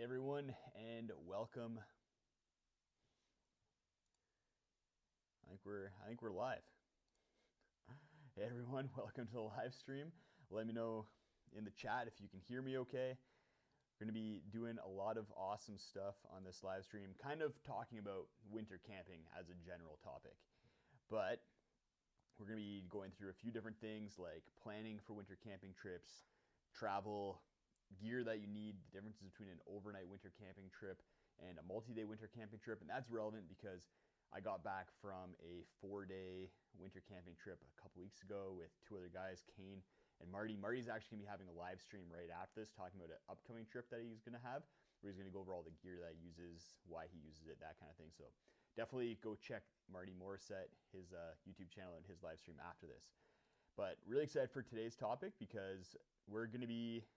everyone, and welcome. I think we're live. Hey everyone, welcome to the live stream. Let me know in the chat if you can hear me okay. We're going to be doing a lot of awesome stuff on this live stream, kind of talking about winter camping as a general topic. But we're going to be going through a few different things like planning for winter camping trips, travel, gear that you need, the differences between an overnight winter camping trip and a multi-day winter camping trip. And that's relevant because I got back from a 4-day winter camping trip a couple weeks ago with two other guys, Kane and Marty. Marty's actually going to be having a live stream right after this talking about an upcoming trip that he's going to have, where he's going to go over all the gear that he uses, why he uses it, that kind of thing. So definitely go check Marty Morissette, his YouTube channel, and his live stream after this. But really excited for today's topic because we're going to be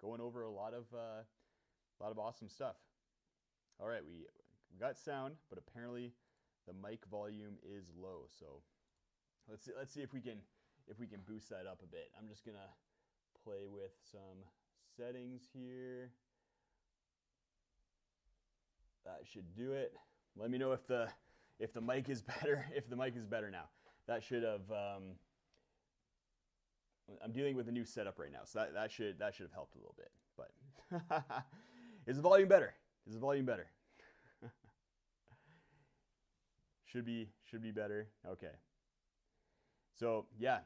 going over a lot of awesome stuff. All right, we got sound, but apparently the mic volume is low. So let's see if we can boost that up a bit. I'm just gonna play with some settings here. That should do it. Let me know if the mic is better. If the mic is better now, that should have. I'm dealing with a new setup right now, so that should have helped a little bit. But is the volume better? Is the volume better? should be better. Okay. So yeah,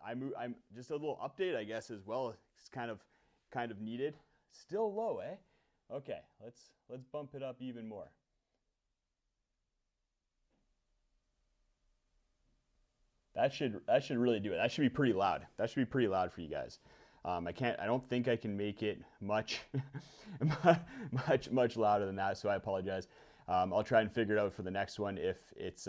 I'm just a little update, I guess, as well. It's kind of needed. Still low, eh? Okay, let's bump it up even more. That should really do it. That should be pretty loud. That should be pretty loud for you guys. I don't think I can make it much louder than that, so I apologize. I'll try and figure it out for the next one if it's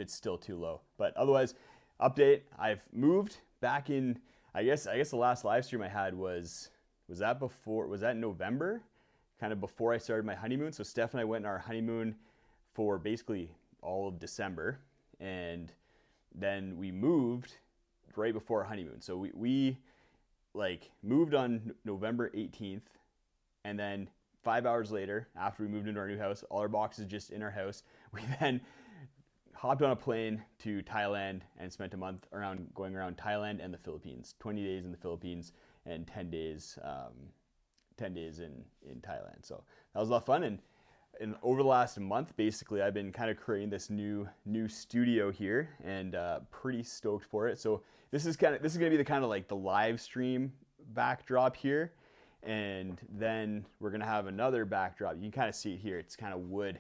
still too low. But otherwise, update. I've moved back in. I guess the last live stream I had was that November, kind of before I started my honeymoon. So Steph and I went on our honeymoon for basically all of December. And then we moved right before our honeymoon. So we like moved on November 18th, and then 5 hours later, after we moved into our new house, all our boxes just in our house, we then hopped on a plane to Thailand and spent a month going around Thailand and the Philippines. 20 days in the Philippines and 10 days in Thailand. So that was a lot of fun. And over the last month, basically, I've been kind of creating this new studio here, and pretty stoked for it. So this is going to be the kind of like the live stream backdrop here, and then we're going to have another backdrop. You can kind of see it here. It's kind of wood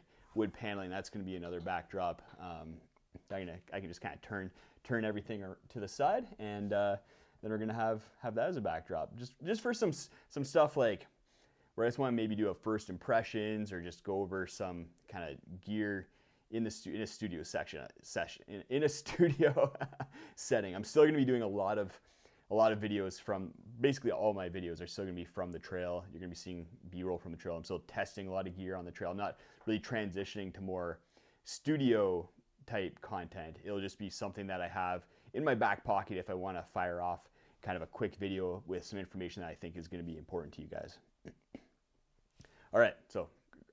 paneling. That's going to be another backdrop. I can just kind of turn everything to the side, and then we're going to have that as a backdrop. Just for some stuff like where I just want to maybe do a first impressions or just go over some kind of gear in a studio in a studio setting. I'm still going to be doing a lot of videos from basically all my videos are still going to be from the trail. You're going to be seeing B-roll from the trail. I'm still testing a lot of gear on the trail. I'm not really transitioning to more studio type content. It'll just be something that I have in my back pocket if I want to fire off kind of a quick video with some information that I think is going to be important to you guys. All right, so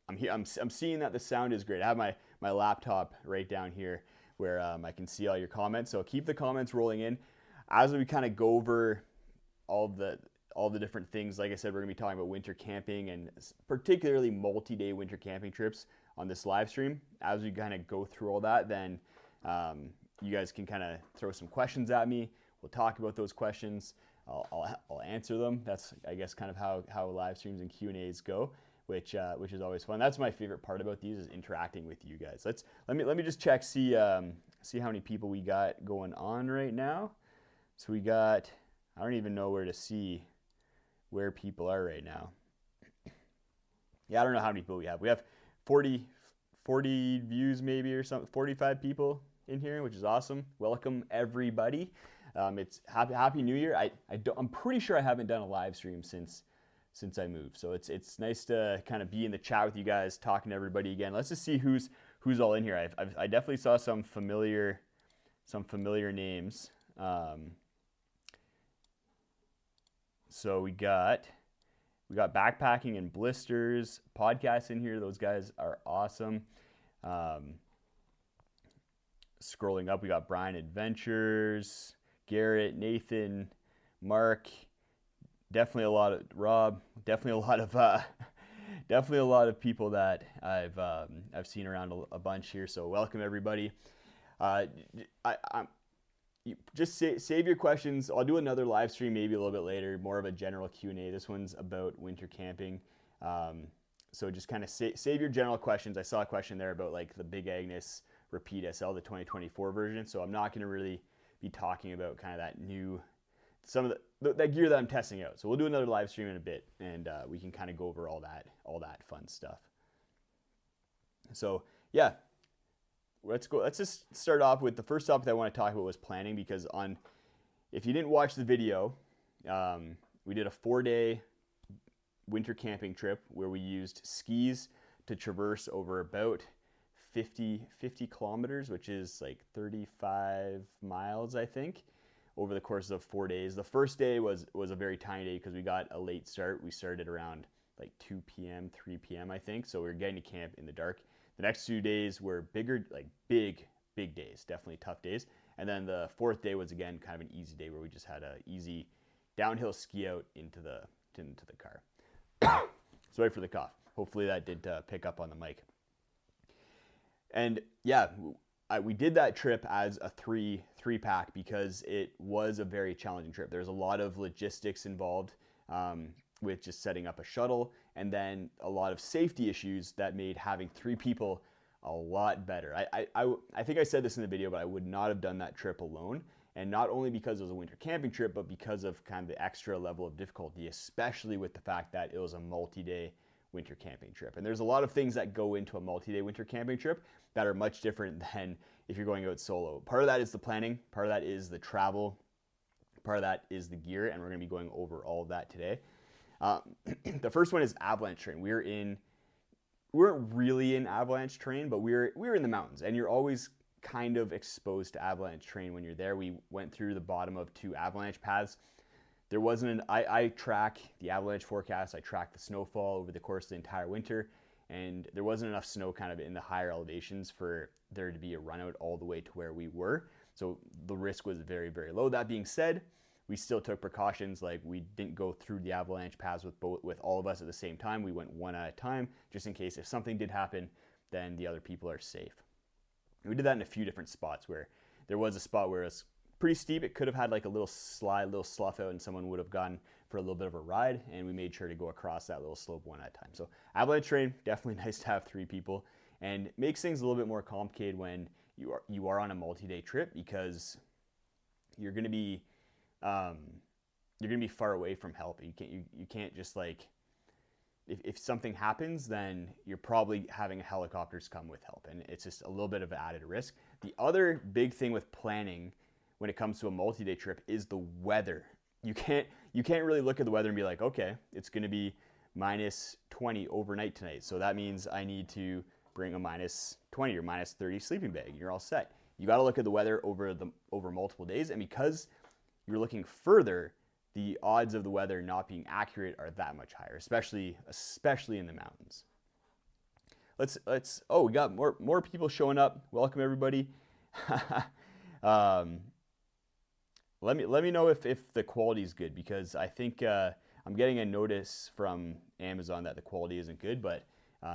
I'm here. I'm seeing that the sound is great. I have my laptop right down here where I can see all your comments. So keep the comments rolling in as we kind of go over all the different things. Like I said, we're gonna be talking about winter camping and particularly multi-day winter camping trips on this live stream. As we kind of go through all that, then you guys can kind of throw some questions at me. We'll talk about those questions. I'll answer them. That's, I guess, kind of how live streams and Q&As go, which is always fun. That's my favorite part about these, is interacting with you guys. Let me just check, see how many people we got going on right now. So we got, I don't even know where to see where people are right now. Yeah, I don't know how many people we have. We have 40 views maybe or something, 45 people in here, which is awesome. Welcome everybody. It's happy New Year. I'm pretty sure I haven't done a live stream since I moved. So it's nice to kind of be in the chat with you guys, talking to everybody again. Let's just see who's all in here. I definitely saw some familiar names. So we got We got backpacking and blisters podcasts in here. Those guys are awesome. Scrolling up, we got Brian Adventures, Garrett, Nathan, Mark. Definitely a lot of Rob. Definitely a lot of people that I've seen around a bunch here. So welcome everybody. Just save your questions. I'll do another live stream maybe a little bit later, more of a general Q&A. This one's about winter camping. So just kind of save your general questions. I saw a question there about like the Big Agnes Repeat SL, the 2024 version. So I'm not going to really be talking about kind of that new, some of that gear that I'm testing out. So we'll do another live stream in a bit, and we can kind of go over all that fun stuff. So yeah. Let's go. Let's just start off with the first topic that I want to talk about was planning, because if you didn't watch the video, we did a 4-day winter camping trip where we used skis to traverse over about 50 kilometers, which is like 35 miles, I think, over the course of 4 days. The first day was a very tiny day because we got a late start. We started around like 2 p.m., 3 p.m., I think. So we were getting to camp in the dark. The next 2 days were bigger, like big days, definitely tough days. And then the 4th day was again kind of an easy day where we just had an easy downhill ski out into the car. Sorry for the cough. Hopefully that did pick up on the mic. And yeah, we did that trip as a three pack because it was a very challenging trip. There's a lot of logistics involved with just setting up a shuttle, and then a lot of safety issues that made having 3 people a lot better. I think I said this in the video, but I would not have done that trip alone. And not only because it was a winter camping trip, but because of kind of the extra level of difficulty, especially with the fact that it was a multi-day winter camping trip. And there's a lot of things that go into a multi-day winter camping trip that are much different than if you're going out solo. Part of that is the planning, part of that is the travel, part of that is the gear, and we're gonna be going over all of that today. The first one is avalanche terrain. We weren't really in avalanche terrain, but we were in the mountains, and you're always kind of exposed to avalanche terrain when you're there. We went through the bottom of 2 avalanche paths. There wasn't I track the avalanche forecast, I track the snowfall over the course of the entire winter, and there wasn't enough snow kind of in the higher elevations for there to be a run out all the way to where we were. So the risk was very, very low. That being said, we still took precautions, like we didn't go through the avalanche paths with all of us at the same time. We went one at a time, just in case if something did happen, then the other people are safe. And we did that in a few different spots, where there was a spot where it's pretty steep. It could have had like a little slide, little slough out, and someone would have gone for a little bit of a ride, and we made sure to go across that little slope one at a time. So avalanche terrain, definitely nice to have 3 people, and makes things a little bit more complicated when you are on a multi-day trip, because you're going to be far away from help. You can't just like, if something happens, then you're probably having helicopters come with help, and it's just a little bit of an added risk. The other big thing with planning when it comes to a multi-day trip is the weather. You can't really look at the weather and be like, okay, it's going to be minus 20 overnight tonight, so that means I need to bring a minus 20 or minus 30 sleeping bag. You're all set. You got to look at the weather over multiple days, and because you're looking further, the odds of the weather not being accurate are that much higher, especially in the mountains. Oh, we got more people showing up. Welcome everybody. Let me know if the quality is good, because I think I'm getting a notice from Amazon that the quality isn't good, but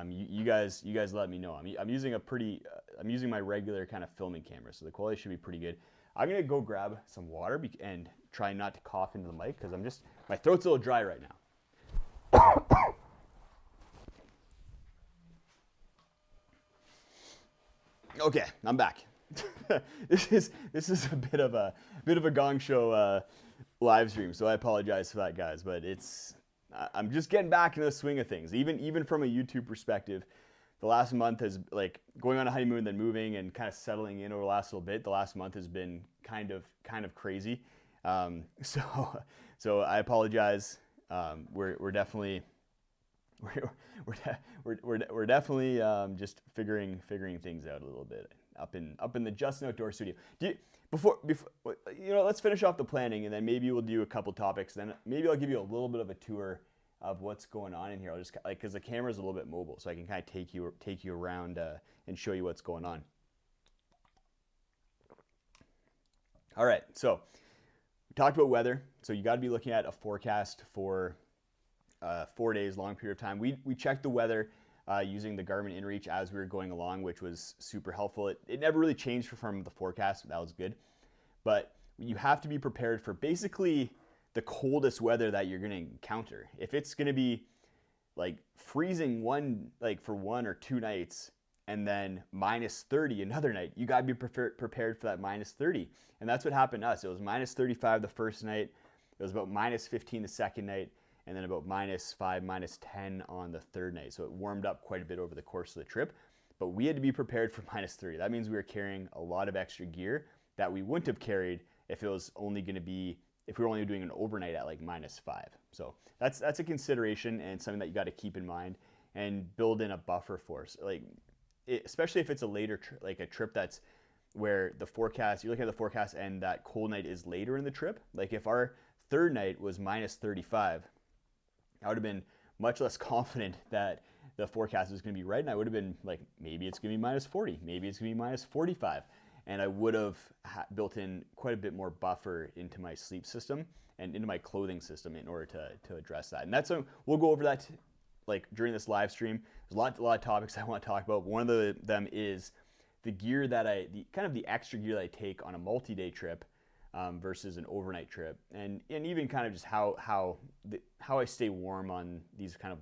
you guys let me know. I'm using my regular kind of filming camera, so the quality should be pretty good. I'm gonna go grab some water and try not to cough into the mic, because my throat's a little dry right now. Okay, I'm back. This is a bit of a gong show live stream, so I apologize for that, guys. But I'm just getting back into the swing of things. Even from a YouTube perspective, the last month has, like, going on a honeymoon, then moving and kind of settling in over the last little bit. The last month has been kind of crazy. So I apologize. We're definitely just figuring things out a little bit up in the Justin Outdoor Studio. Before let's finish off the planning, and then maybe we'll do a couple topics. Then maybe I'll give you a little bit of a tour of what's going on in here. I'll just like, because the camera is a little bit mobile, so I can kind of take you around and show you what's going on. All right, so we talked about weather. So you got to be looking at a forecast for 4 days, long period of time. We checked the weather using the Garmin InReach as we were going along, which was super helpful. It never really changed from the forecast. That was good. But you have to be prepared for basically the coldest weather that you're going to encounter. If it's going to be like freezing for 1 or 2 nights and then minus 30 another night, you got to be prepared for that minus 30. And that's what happened to us. It was minus 35 the first night. It was about minus 15 the second night, and then about minus 5, minus 10 on the third night. So it warmed up quite a bit over the course of the trip, but we had to be prepared for minus 30. That means we were carrying a lot of extra gear that we wouldn't have carried if it was only going to be, if we were only doing an overnight at like minus 5. So that's a consideration and something that you got to keep in mind and build in a buffer for. Like, especially if it's a later like a trip that's where the forecast, you're looking at the forecast and that cold night is later in the trip. Like if our third night was minus 35, I would have been much less confident that the forecast was going to be right, and I would have been like, maybe it's going to be minus 40, maybe it's going to be minus 45, and I would have built in quite a bit more buffer into my sleep system and into my clothing system in order to address that. And that's we'll go over that like during this live stream. There's a lot of topics I want to talk about. One of them is the gear that the extra gear that I take on a multi-day trip versus an overnight trip, and even kind of just how I stay warm on these kind of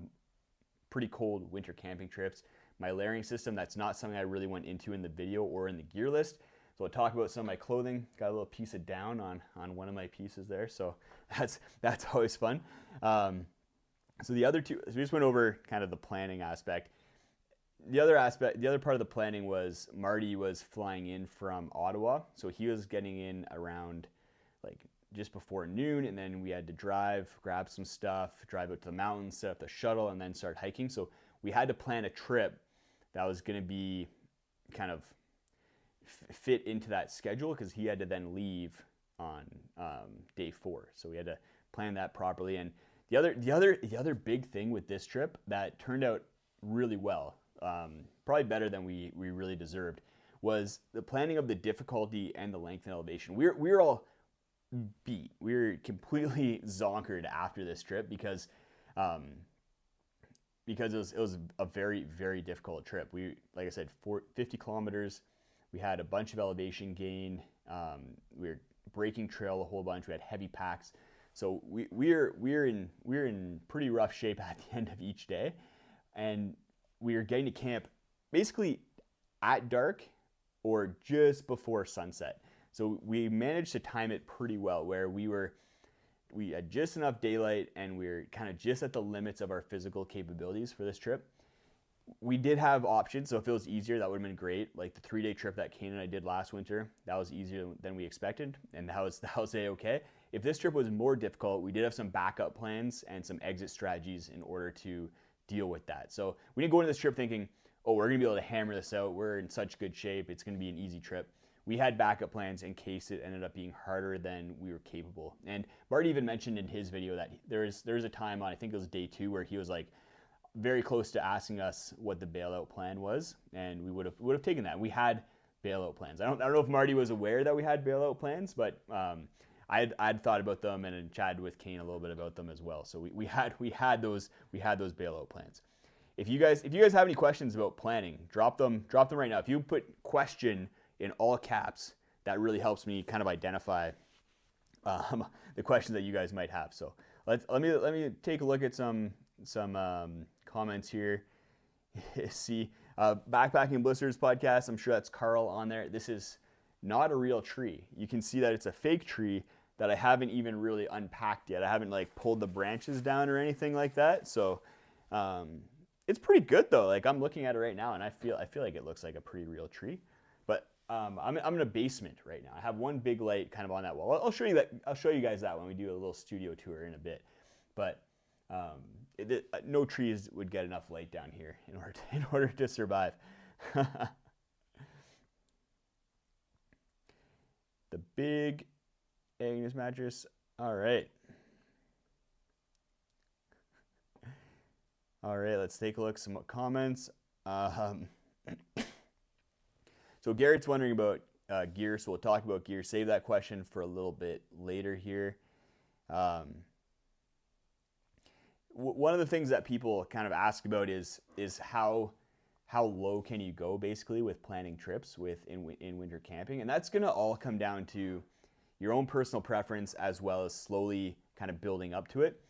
pretty cold winter camping trips. My layering system, that's not something I really went into in the video or in the gear list. So I'll talk about some of my clothing. Got a little piece of down on one of my pieces there, so that's always fun. So the other two, so we just went over kind of the planning aspect. The other part of the planning was Marty was flying in from Ottawa. So he was getting in around like just before noon, and then we had to drive, grab some stuff, drive out to the mountains, set up the shuttle, and then start hiking. So we had to plan a trip that was going to be kind of fit into that schedule because he had to then leave on day 4. So we had to plan that properly. And the other big thing with this trip that turned out really well, probably better than we really deserved, was the planning of the difficulty and the length and elevation. We were all beat. We were completely zonkered after this trip because it was a very, very difficult trip. We, like I said, 50 kilometers. We had a bunch of elevation gain. We were breaking trail a whole bunch. We had heavy packs. So we're in pretty rough shape at the end of each day, and we were getting to camp basically at dark or just before sunset. So we managed to time it pretty well, where we had just enough daylight and we were kind of just at the limits of our physical capabilities for this trip. We did have options, so if it was easier, that would have been great. Like the 3-day trip that Kane and I did last winter, that was easier than we expected, and that was A-okay. If this trip was more difficult, we did have some backup plans and some exit strategies in order to deal with that. So we didn't go into this trip thinking, oh, we're going to be able to hammer this out. We're in such good shape. It's going to be an easy trip. We had backup plans in case it ended up being harder than we were capable. And Marty even mentioned in his video that there was a time on, I think it was day 2, where he was like very close to asking us what the bailout plan was, and we would have taken that. We had bailout plans. I don't know if Marty was aware that we had bailout plans, but I'd thought about them and chatted with Kane a little bit about them as well. So we had those bailout plans. If you guys have any questions about planning, drop them right now. If you put question in all caps, that really helps me kind of identify the questions that you guys might have. So let me take a look at some comments here. See, Backpacking Blisters podcast. I'm sure that's Carl on there. This is not a real tree. You can see that it's a fake tree that I haven't even really unpacked yet. I haven't like pulled the branches down or anything like that. So it's pretty good though. Like I'm looking at it right now, and I feel like it looks like a pretty real tree. But I'm in a basement right now. I have one big light kind of on that wall. I'll show you that. I'll show you guys that when we do a little studio tour in a bit. But no trees would get enough light down here in order to survive. The big Agnes mattress. All right. All right, let's take a look at some comments. So Garrett's wondering about gear, so we'll talk about gear. Save that question for a little bit later here. One of the things that people kind of ask about is how low can you go basically with planning trips in winter camping, and that's going to all come down to your own personal preference as well as slowly kind of building up to it.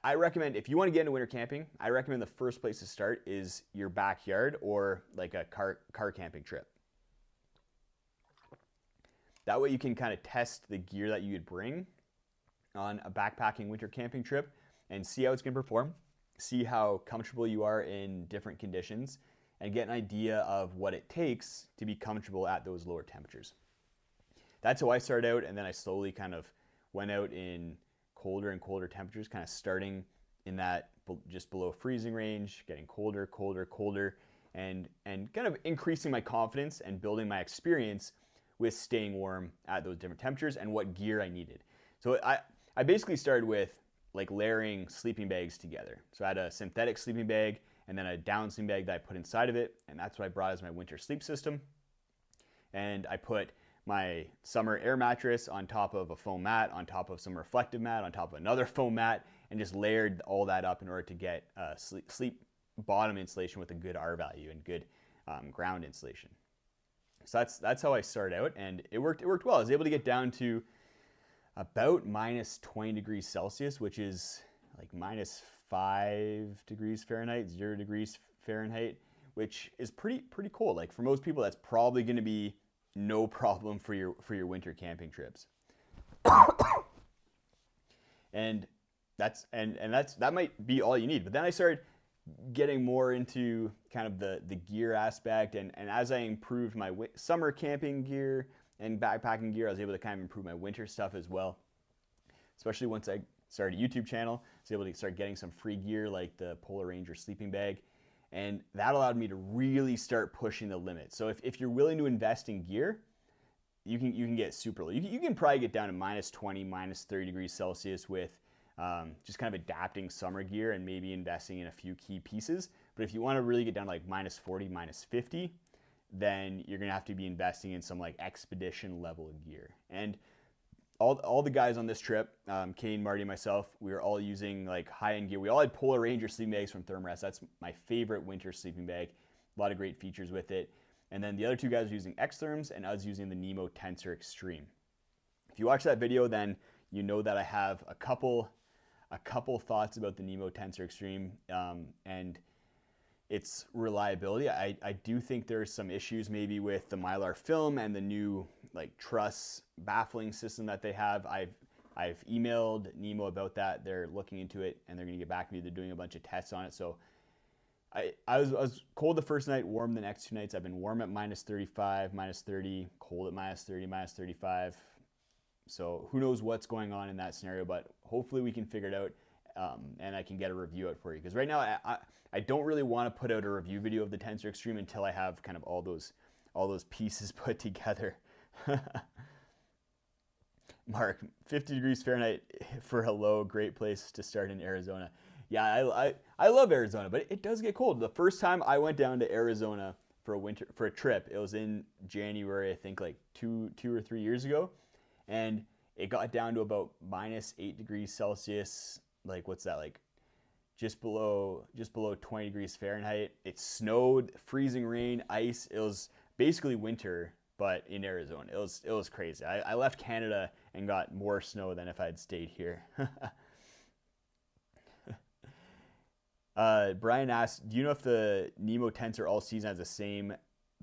I recommend, if you want to get into winter camping, I recommend the first place to start is your backyard or like a car camping trip. That way you can kind of test the gear that you would bring on a backpacking winter camping trip and see how it's going to perform, see how comfortable you are in different conditions, and get an idea of what it takes to be comfortable at those lower temperatures. That's how I started out, and then I slowly kind of went out in colder and colder temperatures, kind of starting in that just below freezing range, getting colder, colder, colder, and kind of increasing my confidence and building my experience with staying warm at those different temperatures and what gear I needed. So I basically started with like layering sleeping bags together. So I had a synthetic sleeping bag and then a down sleeping bag that I put inside of it, and that's what I brought as my winter sleep system. And I put my summer air mattress on top of a foam mat, on top of some reflective mat, on top of another foam mat, and just layered all that up in order to get sleep bottom insulation with a good R value and good ground insulation. So that's how I started out, and it worked well. I was able to get down to about minus 20 degrees Celsius, which is like minus 5 degrees Fahrenheit, 0 degrees Fahrenheit, which is pretty cold. Like for most people, that's probably going to be no problem for your winter camping trips. and that might be all you need. But then I started getting more into kind of the gear aspect, and as I improved my summer camping gear and backpacking gear, I was able to kind of improve my winter stuff as well. Especially once I started a YouTube channel, I was able to start getting some free gear like the Polar Ranger sleeping bag, and that allowed me to really start pushing the limit. So if you're willing to invest in gear, you can get super low. You can probably get down to minus 20, minus 30 degrees Celsius with just kind of adapting summer gear and maybe investing in a few key pieces. But if you want to really get down to like minus 40, minus 50, then you're going to have to be investing in some like expedition level gear. And all the guys on this trip, Kane, Marty, and myself, we were all using like high-end gear. We all had Polar Ranger sleeping bags from Thermarest. That's my favorite winter sleeping bag. A lot of great features with it. And then the other two guys were using X-Therms, and I was using the Nemo Tensor Extreme. If you watch that video, then you know that I have a couple thoughts about the Nemo Tensor Extreme and its reliability. I do think there's some issues maybe with the Mylar film and the new like truss baffling system that they have. I've emailed Nemo about that. They're looking into it and they're going to get back to me. They're doing a bunch of tests on it. So I was cold the first night, warm the next two nights. I've been warm at minus 35, minus 30, cold at minus 30, minus 35. So who knows what's going on in that scenario, but hopefully we can figure it out and I can get a review out for you. Because right now I don't really want to put out a review video of the Tensor Extreme until I have kind of all those pieces put together. Mark, 50 degrees Fahrenheit for hello, great place to start in Arizona. Yeah, I love Arizona, but it does get cold. The first time I went down to Arizona for a trip, it was in January, I think like two or 3 years ago, and it got down to about minus 8 degrees Celsius. Like what's that, like just below 20 degrees Fahrenheit. It snowed, freezing rain, ice. It was basically winter, but in Arizona. It was crazy. I left Canada and got more snow than if I had stayed here. Brian asked, do you know if the Nemo Tensor All Season has the same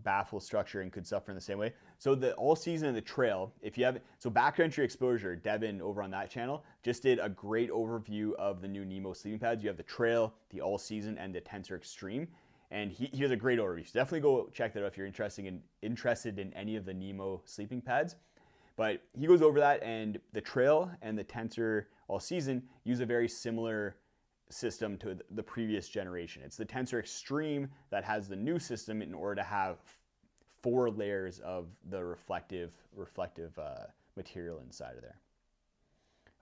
baffle structure and could suffer in the same way? So the All Season and the Trail, if you have, so Backcountry Exposure, Devin over on that channel, just did a great overview of the new Nemo sleeping pads. You have the Trail, the All Season, and the Tensor Extreme. And he has a great overview. So definitely go check that out if you're interested in any of the Nemo sleeping pads. But he goes over that, and the Trail and the Tensor All Season use a very similar system to the previous generation. It's the Tensor Extreme that has the new system in order to have 4 layers of the reflective material inside of there.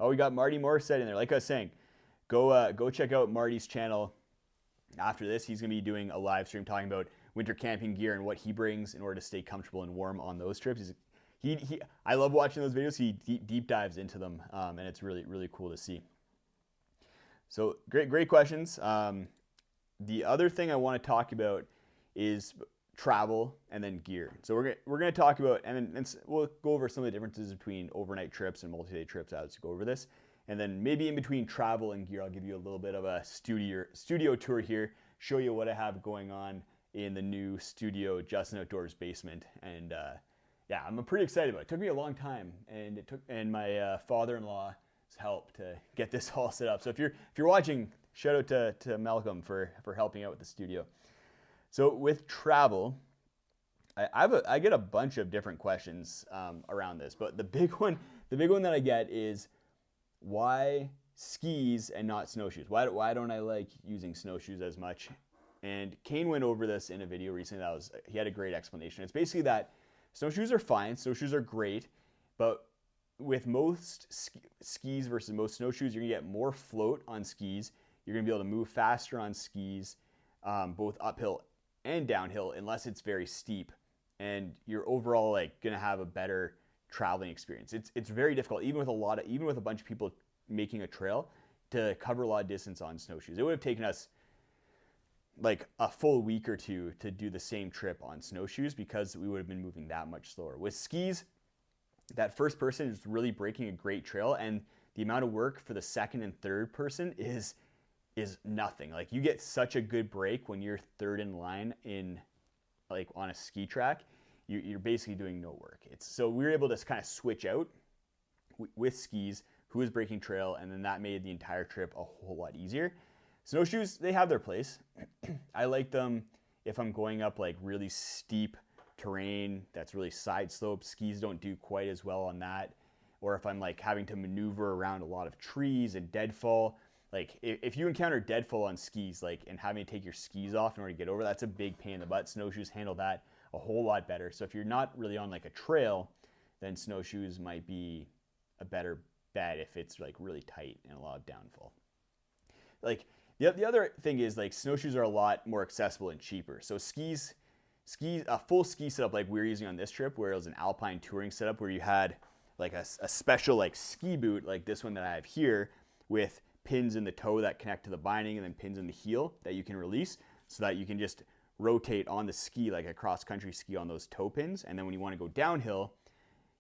Oh, we got Marty Morissette in there. Like I was saying, go check out Marty's channel. After this, he's going to be doing a live stream talking about winter camping gear and what he brings in order to stay comfortable and warm on those trips. I love watching those videos. He deep dives into them, and it's really, really cool to see. So great questions. The other thing I want to talk about is travel and then gear. So we're going to talk about, and we'll go over some of the differences between overnight trips and multi-day trips as we go over this. And then maybe in between travel and gear, I'll give you a little bit of a studio tour here, show you what I have going on in the new studio Justin Outdoors basement. And yeah, I'm pretty excited about it. It took me a long time, and my father-in-law's help to get this all set up. So if you're watching, shout out to Malcolm for helping out with the studio. So with travel, I get a bunch of different questions around this, but the big one that I get is, why skis and not snowshoes? Why don't I like using snowshoes as much? And Kane went over this in a video recently. He had a great explanation. It's basically that snowshoes are fine, snowshoes are great, but with most skis versus most snowshoes, you're gonna get more float on skis. You're gonna be able to move faster on skis, both uphill and downhill, unless it's very steep. And you're overall like gonna have a better traveling experience. It's very difficult, even with a bunch of people making a trail, to cover a lot of distance on snowshoes. It would have taken us like a full week or two to do the same trip on snowshoes because we would have been moving that much slower. With skis, that first person is really breaking a great trail, and the amount of work for the second and third person is nothing. Like, you get such a good break when you're third in line in like on a ski track. You're basically doing no work. So we were able to kind of switch out with skis who was breaking trail, and then that made the entire trip a whole lot easier. Snowshoes, they have their place. I like them if I'm going up like really steep terrain that's really side slope. Skis don't do quite as well on that. Or if I'm like having to maneuver around a lot of trees and deadfall. Like, if you encounter deadfall on skis, like, and having to take your skis off in order to get over, that's a big pain in the butt. Snowshoes handle that a whole lot better. So if you're not really on like a trail, then snowshoes might be a better bet if it's like really tight and a lot of downfall. Like, the other thing is, like, snowshoes are a lot more accessible and cheaper. So skis, a full ski setup like we were using on this trip, where it was an alpine touring setup where you had like a special like ski boot like this one that I have here, with pins in the toe that connect to the binding, and then pins in the heel that you can release so that you can just rotate on the ski like a cross-country ski on those toe pins. And then when you want to go downhill,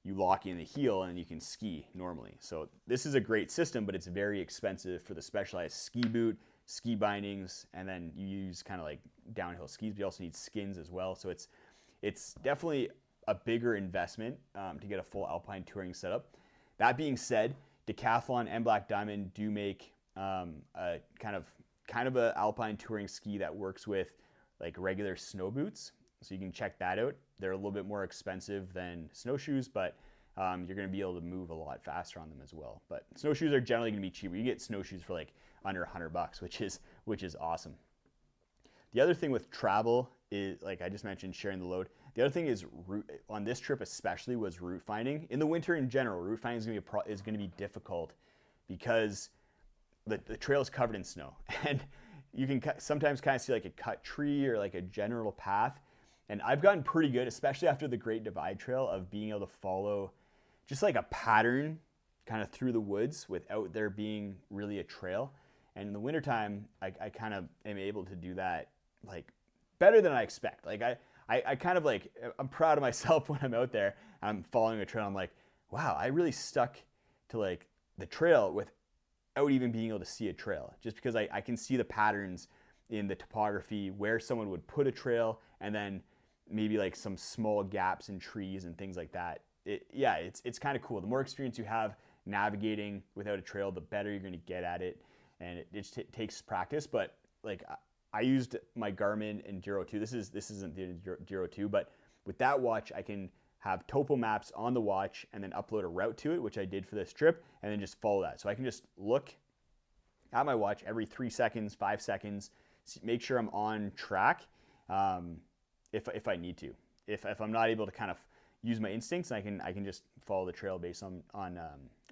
you lock in the heel and you can ski normally. So this is a great system, but it's very expensive for the specialized ski boot, ski bindings, and then you use kind of like downhill skis, but you also need skins as well. So it's definitely a bigger investment to get a full alpine touring setup. That being said, Decathlon and Black Diamond do make a kind of a alpine touring ski that works with like regular snow boots. So you can check that out. They're a little bit more expensive than snowshoes, but you're going to be able to move a lot faster on them as well. But snowshoes are generally going to be cheaper. You get snowshoes for like under $100, which is awesome. The other thing with travel is, like I just mentioned, sharing the load. The other thing is, on this trip especially, was route finding. In the winter in general, route finding is going to be difficult because the trail is covered in snow, and you can sometimes kind of see like a cut tree or like a general path. And I've gotten pretty good, especially after the Great Divide Trail, of being able to follow just like a pattern kind of through the woods without there being really a trail. And in the wintertime, I kind of am able to do that like better than I expect. Like I kind of like, I'm proud of myself when I'm out there, I'm following a trail. I'm like, wow, I really stuck to like the trail without even being able to see a trail, just because I can see the patterns in the topography where someone would put a trail, and then maybe like some small gaps in trees and things like that. It's kind of cool. The more experience you have navigating without a trail, the better you're going to get at it. And it just takes practice. But like, I used my Garmin Enduro 2. This isn't the Enduro 2, but with that watch, I can have topo maps on the watch and then upload a route to it, which I did for this trip, and then just follow that. So I can just look at my watch every 3 seconds, 5 seconds, make sure I'm on track if I need to. If I'm not able to kind of use my instincts, I can just follow the trail based on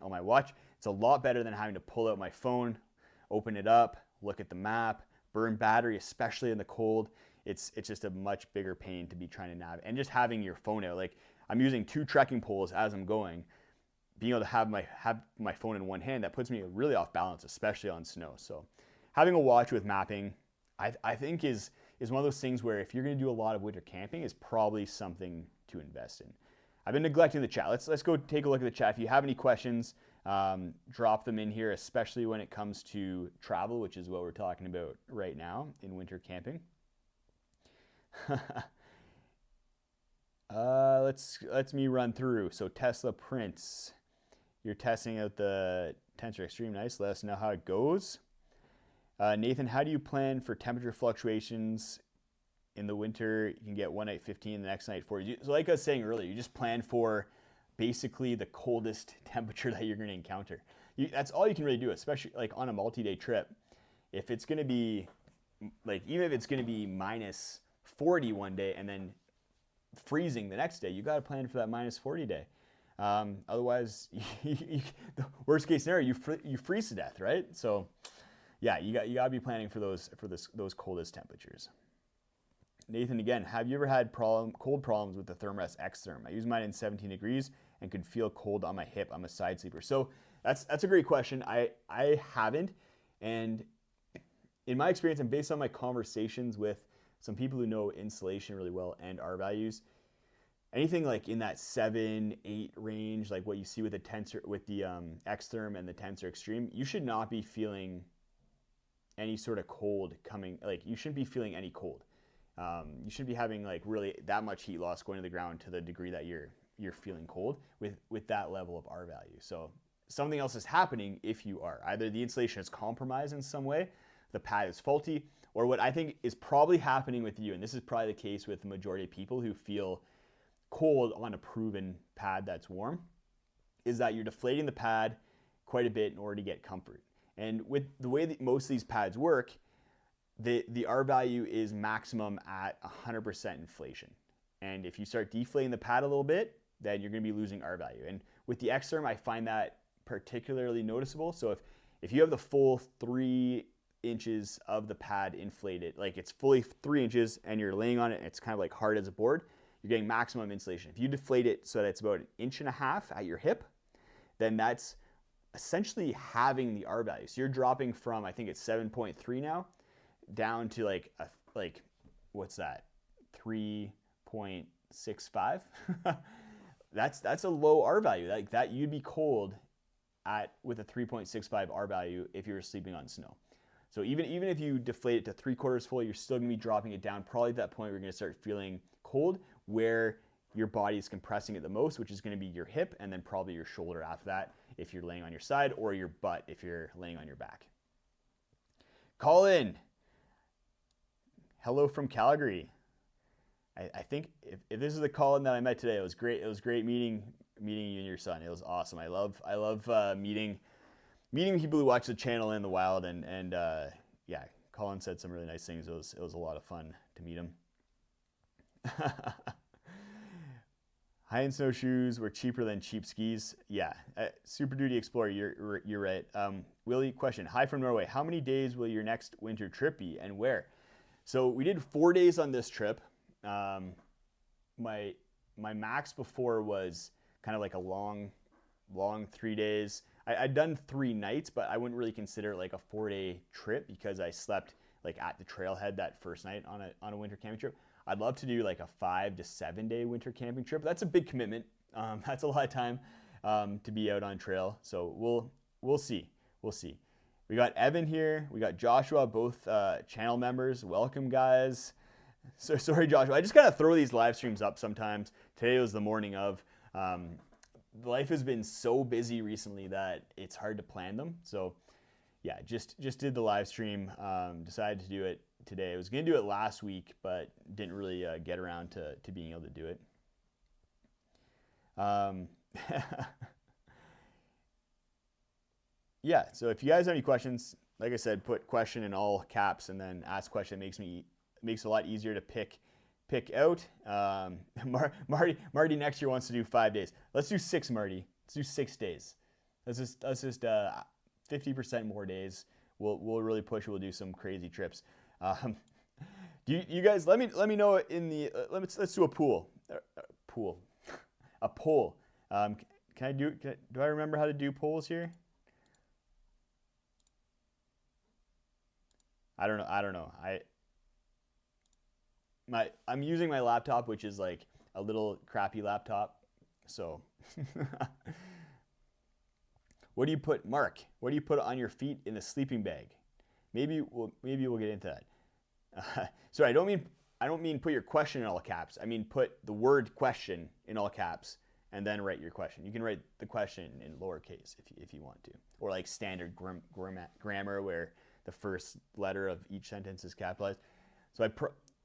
my watch. It's a lot better than having to pull out my phone, open it up, look at the map, burn battery, especially in the cold. It's just a much bigger pain to be trying to navigate. And just having your phone out, like I'm using 2 trekking poles as I'm going, being able to have my phone in one hand, that puts me really off balance, especially on snow. So having a watch with mapping, I think is one of those things where if you're going to do a lot of winter camping, is probably something to invest in. I've been neglecting the chat. Let's go take a look at the chat. If you have any questions, drop them in here, especially when it comes to travel, which is what we're talking about right now in winter camping. Let's me run through. So Tesla Prince, you're testing out the Tensor Extreme. Nice. Let us know how it goes. Nathan, how do you plan for temperature fluctuations in the winter? You can get one night 15, the next night 40. So like I was saying earlier, you just plan for basically the coldest temperature that you're going to encounter. That's all you can really do, especially like on a multi-day trip. If it's going to be like, even if it's going to be minus 40 one day and then freezing the next day, you got to plan for that minus 40 day. Otherwise, the worst case scenario, you freeze to death, right? So yeah, you got to be planning for those coldest temperatures. Nathan again, have you ever had cold problems with the Thermarest X-Therm? I use mine in 17 degrees and could feel cold on my hip. I'm a side sleeper. So that's a great question. I haven't, and in my experience and based on my conversations with some people who know insulation really well and R values, anything like in that 7-8 range, like what you see with the X-Therm and the Tensor Extreme, you should not be feeling any sort of cold coming. Like you shouldn't be feeling any cold. You shouldn't be having like really that much heat loss going to the ground to the degree that you're feeling cold with that level of R value. So something else is happening if you are. Either the insulation is compromised in some way, the pad is faulty, or what I think is probably happening with you, and this is probably the case with the majority of people who feel cold on a proven pad that's warm, is that you're deflating the pad quite a bit in order to get comfort. And with the way that most of these pads work, the R value is maximum at 100% inflation. And if you start deflating the pad a little bit, then you're going to be losing R value. And with the X-Therm, I find that particularly noticeable. So if you have the full 3 inches of the pad inflated, like it's fully 3 inches and you're laying on it and it's kind of like hard as a board, you're getting maximum insulation. If you deflate it so that it's about 1.5 inches at your hip, then that's essentially halving the R value. So you're dropping from, I think it's 7.3 now, down to like what's that, 3.65. That's a low R value. Like that you'd be cold with a 3.65 R value if you were sleeping on snow. So even if you deflate it to 3/4 full, you're still gonna be dropping it down probably at that point where you're gonna start feeling cold, where your body is compressing it the most, which is gonna be your hip and then probably your shoulder after that if you're laying on your side, or your butt if you're laying on your back. Colin, hello from Calgary. I think if this is the Colin that I met today, it was great. It was great meeting you and your son. It was awesome. I love meeting people who watch the channel in the wild, and yeah, Colin said some really nice things. It was a lot of fun to meet him. High-end snowshoes were cheaper than cheap skis. Yeah, Super Duty Explorer, you're right. Willie, question. Hi from Norway. How many days will your next winter trip be, and where? So we did 4 days on this trip. My max before was kind of like a long 3 days. I'd done 3 nights, but I wouldn't really consider it like a 4-day trip because I slept like at the trailhead that first night on a winter camping trip. I'd love to do like a 5 to 7 day winter camping trip. That's a big commitment. That's a lot of time to be out on trail. So we'll see. We'll see. We got Evan here. We got Joshua, both channel members. Welcome, guys. So sorry, Joshua. I just gotta throw these live streams up sometimes. Today was the morning of. Life has been so busy recently that it's hard to plan them. So yeah, just did the live stream. Decided to do it today. I was gonna do it last week, but didn't really get around to being able to do it. Yeah, so if you guys have any questions, like I said, put question in all caps and then ask question. Makes it a lot easier to pick out. Marty next year wants to do 5 days. Let's do 6, Marty. Let's do 6 days. Let's just 50% more days. We'll really push. We'll do some crazy trips. Um, you guys let me know in the let's do a pool. Pool. A poll. Do I remember how to do polls here? I don't know. I'm using my laptop, which is like a little crappy laptop. So what do you put, Mark? What do you put on your feet in the sleeping bag? Maybe we'll get into that. Sorry, I don't mean put your question in all caps. I mean put the word question in all caps and then write your question. You can write the question in lowercase if you want to, or like standard grammar where the first letter of each sentence is capitalized. So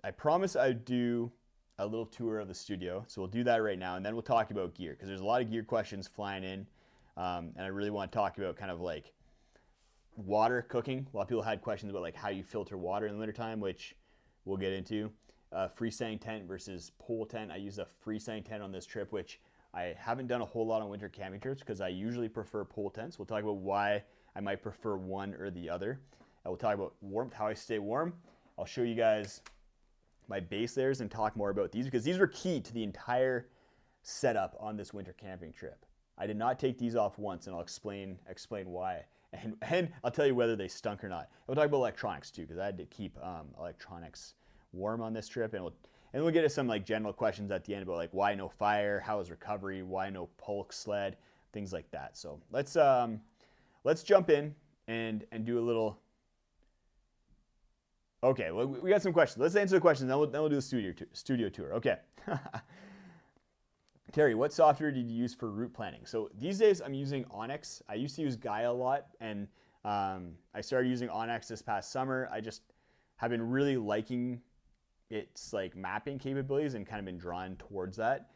I promise I'd do a little tour of the studio. So we'll do that right now, and then we'll talk about gear, because there's a lot of gear questions flying in, and I really want to talk about kind of like water cooking. A lot of people had questions about like how you filter water in the wintertime, which we'll get into. Freestanding tent versus pole tent. I used a freestanding tent on this trip, which I haven't done a whole lot on winter camping trips because I usually prefer pole tents. We'll talk about why I might prefer one or the other. And we'll talk about warmth, how I stay warm. I'll show you guys my base layers and talk more about these, because these were key to the entire setup on this winter camping trip. I did not take these off once, and I'll explain why. And I'll tell you whether they stunk or not. We'll talk about electronics too, because I had to keep electronics warm on this trip, and we'll get to some like general questions at the end about like why no fire, how is recovery, why no pulk sled, things like that. So let's jump in and do a little. Okay, well, we got some questions. Let's answer the questions, then we'll do the studio tour. Okay. Terry, what software did you use for route planning? So these days I'm using Onyx. I used to use Gaia a lot, and I started using Onyx this past summer. I just have been really liking its like mapping capabilities and kind of been drawn towards that.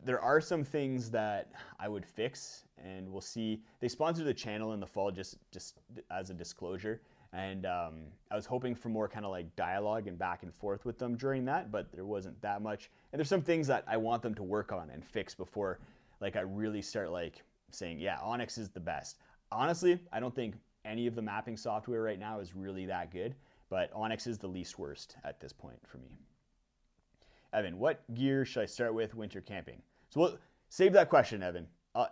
There are some things that I would fix, and we'll see. They sponsored the channel in the fall just as a disclosure. And I was hoping for more kind of like dialogue and back and forth with them during that, but there wasn't that much. And there's some things that I want them to work on and fix before like I really start like saying, yeah, Onyx is the best. Honestly, I don't think any of the mapping software right now is really that good, but Onyx is the least worst at this point for me. Evan, what gear should I start with winter camping? So we'll save that question, Evan.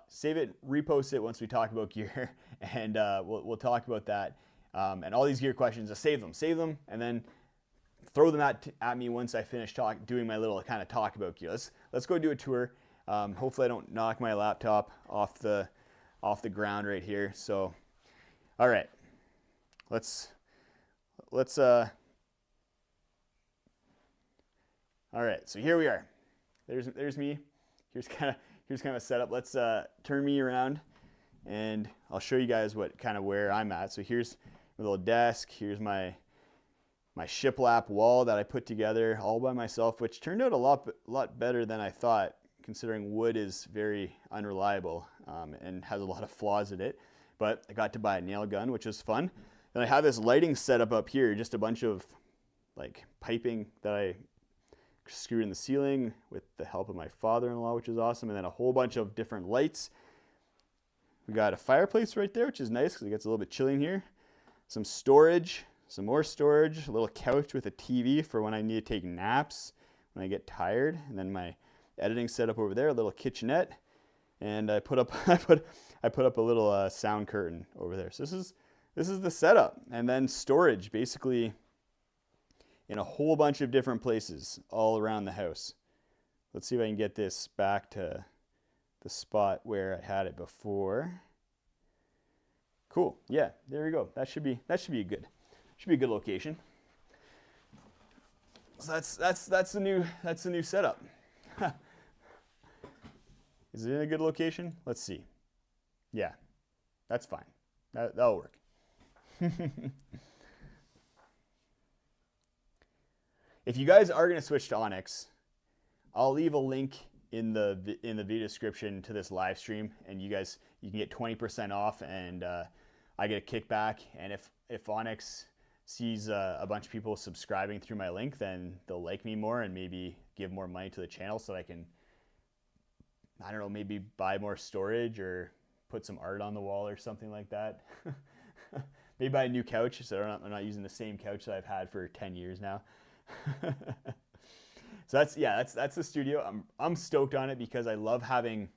Save it, repost it once we talk about gear, and we'll talk about that. And all these gear questions, just save them, and then throw them at me once I finish doing my little kind of talk about gear. Let's go do a tour. Hopefully I don't knock my laptop off the ground right here. So, all right, let's all right. So here we are. There's me. Here's kind of a setup. Let's turn me around, and I'll show you guys where I'm at. So here's my little desk. Here's my shiplap wall that I put together all by myself, which turned out a lot better than I thought, considering wood is very unreliable and has a lot of flaws in it. But I got to buy a nail gun, which was fun. And I have this lighting setup up here, just a bunch of like piping that I screwed in the ceiling with the help of my father-in-law, which is awesome, and then a whole bunch of different lights. We got a fireplace right there, which is nice because it gets a little bit chilly in here. Some storage, some more storage, a little couch with a TV for when I need to take naps, when I get tired, and then my editing setup over there, a little kitchenette, and I put up a little sound curtain over there. So this is the setup, and then storage basically in a whole bunch of different places all around the house. Let's see if I can get this back to the spot where I had it before. Cool. Yeah, there we go. That should be a good location. So that's the new setup. Is it in a good location? Let's see. Yeah, that's fine. That'll work. If you guys are going to switch to Onyx, I'll leave a link in the video description to this live stream, and you can get 20% off, and I get a kickback. And if Onyx sees a bunch of people subscribing through my link, then they'll like me more and maybe give more money to the channel so I can, I don't know, maybe buy more storage or put some art on the wall or something like that. Maybe buy a new couch, so I'm not using the same couch that I've had for 10 years now. So that's the studio. I'm stoked on it because I love having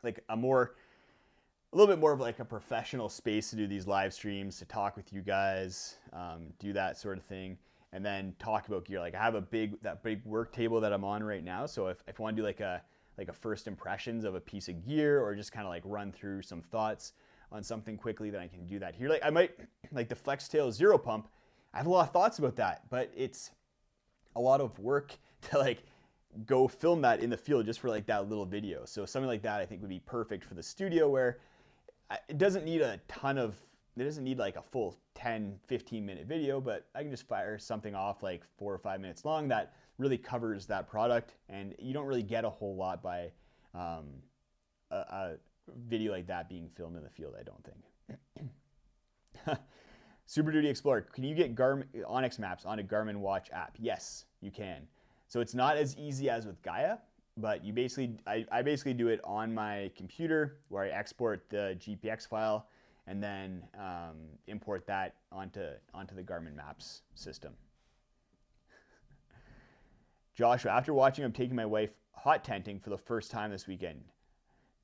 like a little bit more of like a professional space to do these live streams, to talk with you guys, do that sort of thing, and then talk about gear. Like I have that big work table that I'm on right now. So if I want to do like a first impressions of a piece of gear, or just kind of like run through some thoughts on something quickly, then I can do that here. Like I might, like the FlexTail Zero Pump, I have a lot of thoughts about that, but it's a lot of work to like go film that in the field just for like that little video. So something like that I think would be perfect for the studio, where it doesn't need it doesn't need like a full 10-15 minute video, but I can just fire something off like 4 or 5 minutes long that really covers that product, and you don't really get a whole lot by a video like that being filmed in the field, I don't think. Super Duty Explorer, can you get Onyx maps on a Garmin watch app? Yes, you can. So it's not as easy as with Gaia, but you basically, I basically do it on my computer, where I export the GPX file and then import that onto the Garmin Maps system. Joshua, after watching, I'm taking my wife hot tenting for the first time this weekend.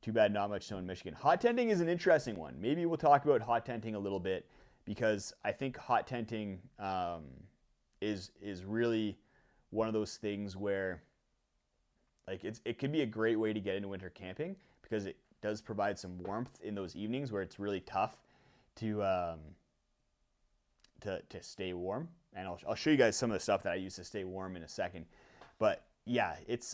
Too bad not much snow in Michigan. Hot tenting is an interesting one. Maybe we'll talk about hot tenting a little bit, because I think hot tenting is really one of those things where like it could be a great way to get into winter camping, because it does provide some warmth in those evenings where it's really tough to stay warm. And I'll show you guys some of the stuff that I use to stay warm in a second. But yeah, it's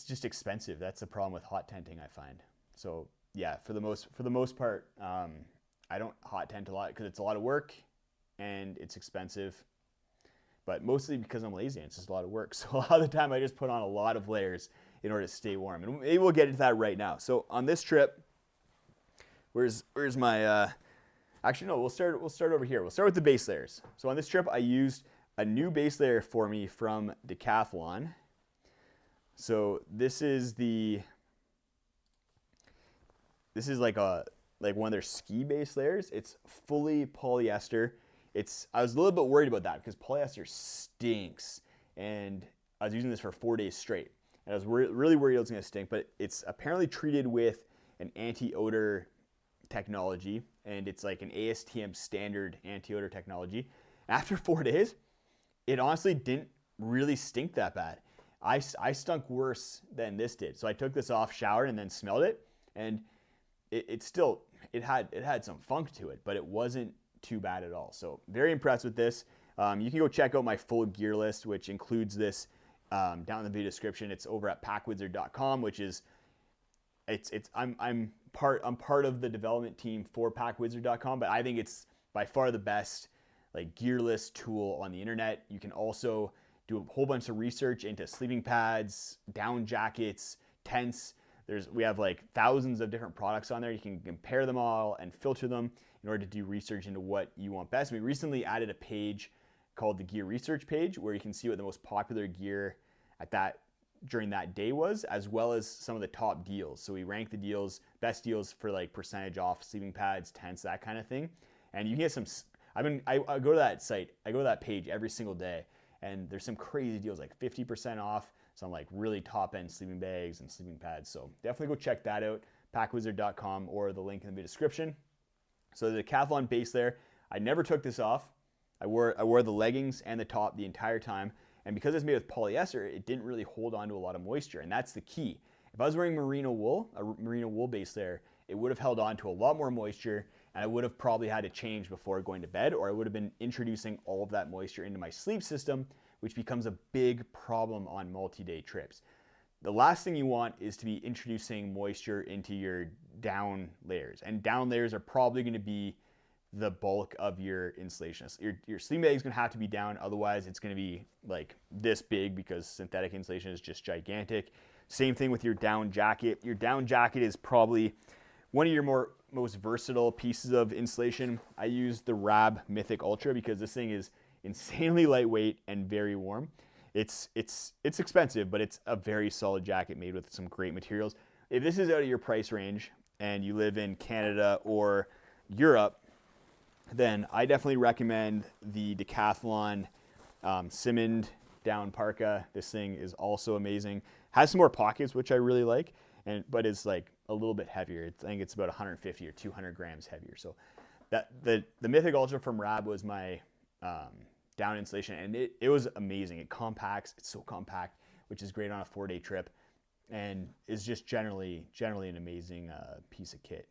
just expensive. That's the problem with hot tenting, I find. So yeah, for the most part, I don't hot tent a lot because it's a lot of work and it's expensive. But mostly because I'm lazy and it's just a lot of work. So a lot of the time I just put on a lot of layers in order to stay warm. And maybe we'll get into that right now. So on this trip, where's my, actually no, we'll start over here. We'll start with the base layers. So on this trip, I used a new base layer for me from Decathlon. So this is like one of their ski base layers. It's fully polyester. I was a little bit worried about that because polyester stinks, and I was using this for 4 days straight, and I was really worried it was going to stink. But it's apparently treated with an anti-odor technology, and it's like an ASTM standard anti-odor technology. After 4 days, it honestly didn't really stink that bad. I stunk worse than this did. So I took this off, showered, and then smelled it, and it had some funk to it, but it wasn't too bad at all. So very impressed with this. You can go check out my full gear list, which includes this down in the video description. It's over at packwizard.com, which is I'm part of the development team for packwizard.com, but I think it's by far the best like gear list tool on the internet. You can also do a whole bunch of research into sleeping pads, down jackets, tents. We have like thousands of different products on there. You can compare them all and filter them in order to do research into what you want best. We recently added a page called the Gear Research page, where you can see what the most popular gear during that day was, as well as some of the top deals. So we rank the deals, best deals for like percentage off sleeping pads, tents, that kind of thing. And you can get some. I go to that site. I go to that page every single day, and there's some crazy deals, like 50% off some like really top-end sleeping bags and sleeping pads. So definitely go check that out, packwizard.com, or the link in the description. So the Decathlon base layer, I never took this off. I wore the leggings and the top the entire time. And because it's made with polyester, it didn't really hold on to a lot of moisture. And that's the key. If I was wearing merino wool, a merino wool base layer, it would have held on to a lot more moisture, and I would have probably had to change before going to bed, or I would have been introducing all of that moisture into my sleep system, which becomes a big problem on multi-day trips. The last thing you want is to be introducing moisture into your down layers. And down layers are probably going to be the bulk of your insulation. So your sleeping bag is going to have to be down, otherwise it's going to be like this big, because synthetic insulation is just gigantic. Same thing with your down jacket. Your down jacket is probably one of your most versatile pieces of insulation. I use the Rab Mythic Ultra because this thing is insanely lightweight and very warm. It's expensive, but it's a very solid jacket made with some great materials. If this is out of your price range, and you live in Canada or Europe, then I definitely recommend the Decathlon Simmond down parka. This thing is also amazing. Has some more pockets, which I really like, but it's like a little bit heavier. I think it's about 150 or 200 grams heavier. So that the Mythic Ultra from Rab was my down installation, and it was amazing. It compacts. It's so compact, which is great on a 4-day trip, and is just generally an amazing piece of kit.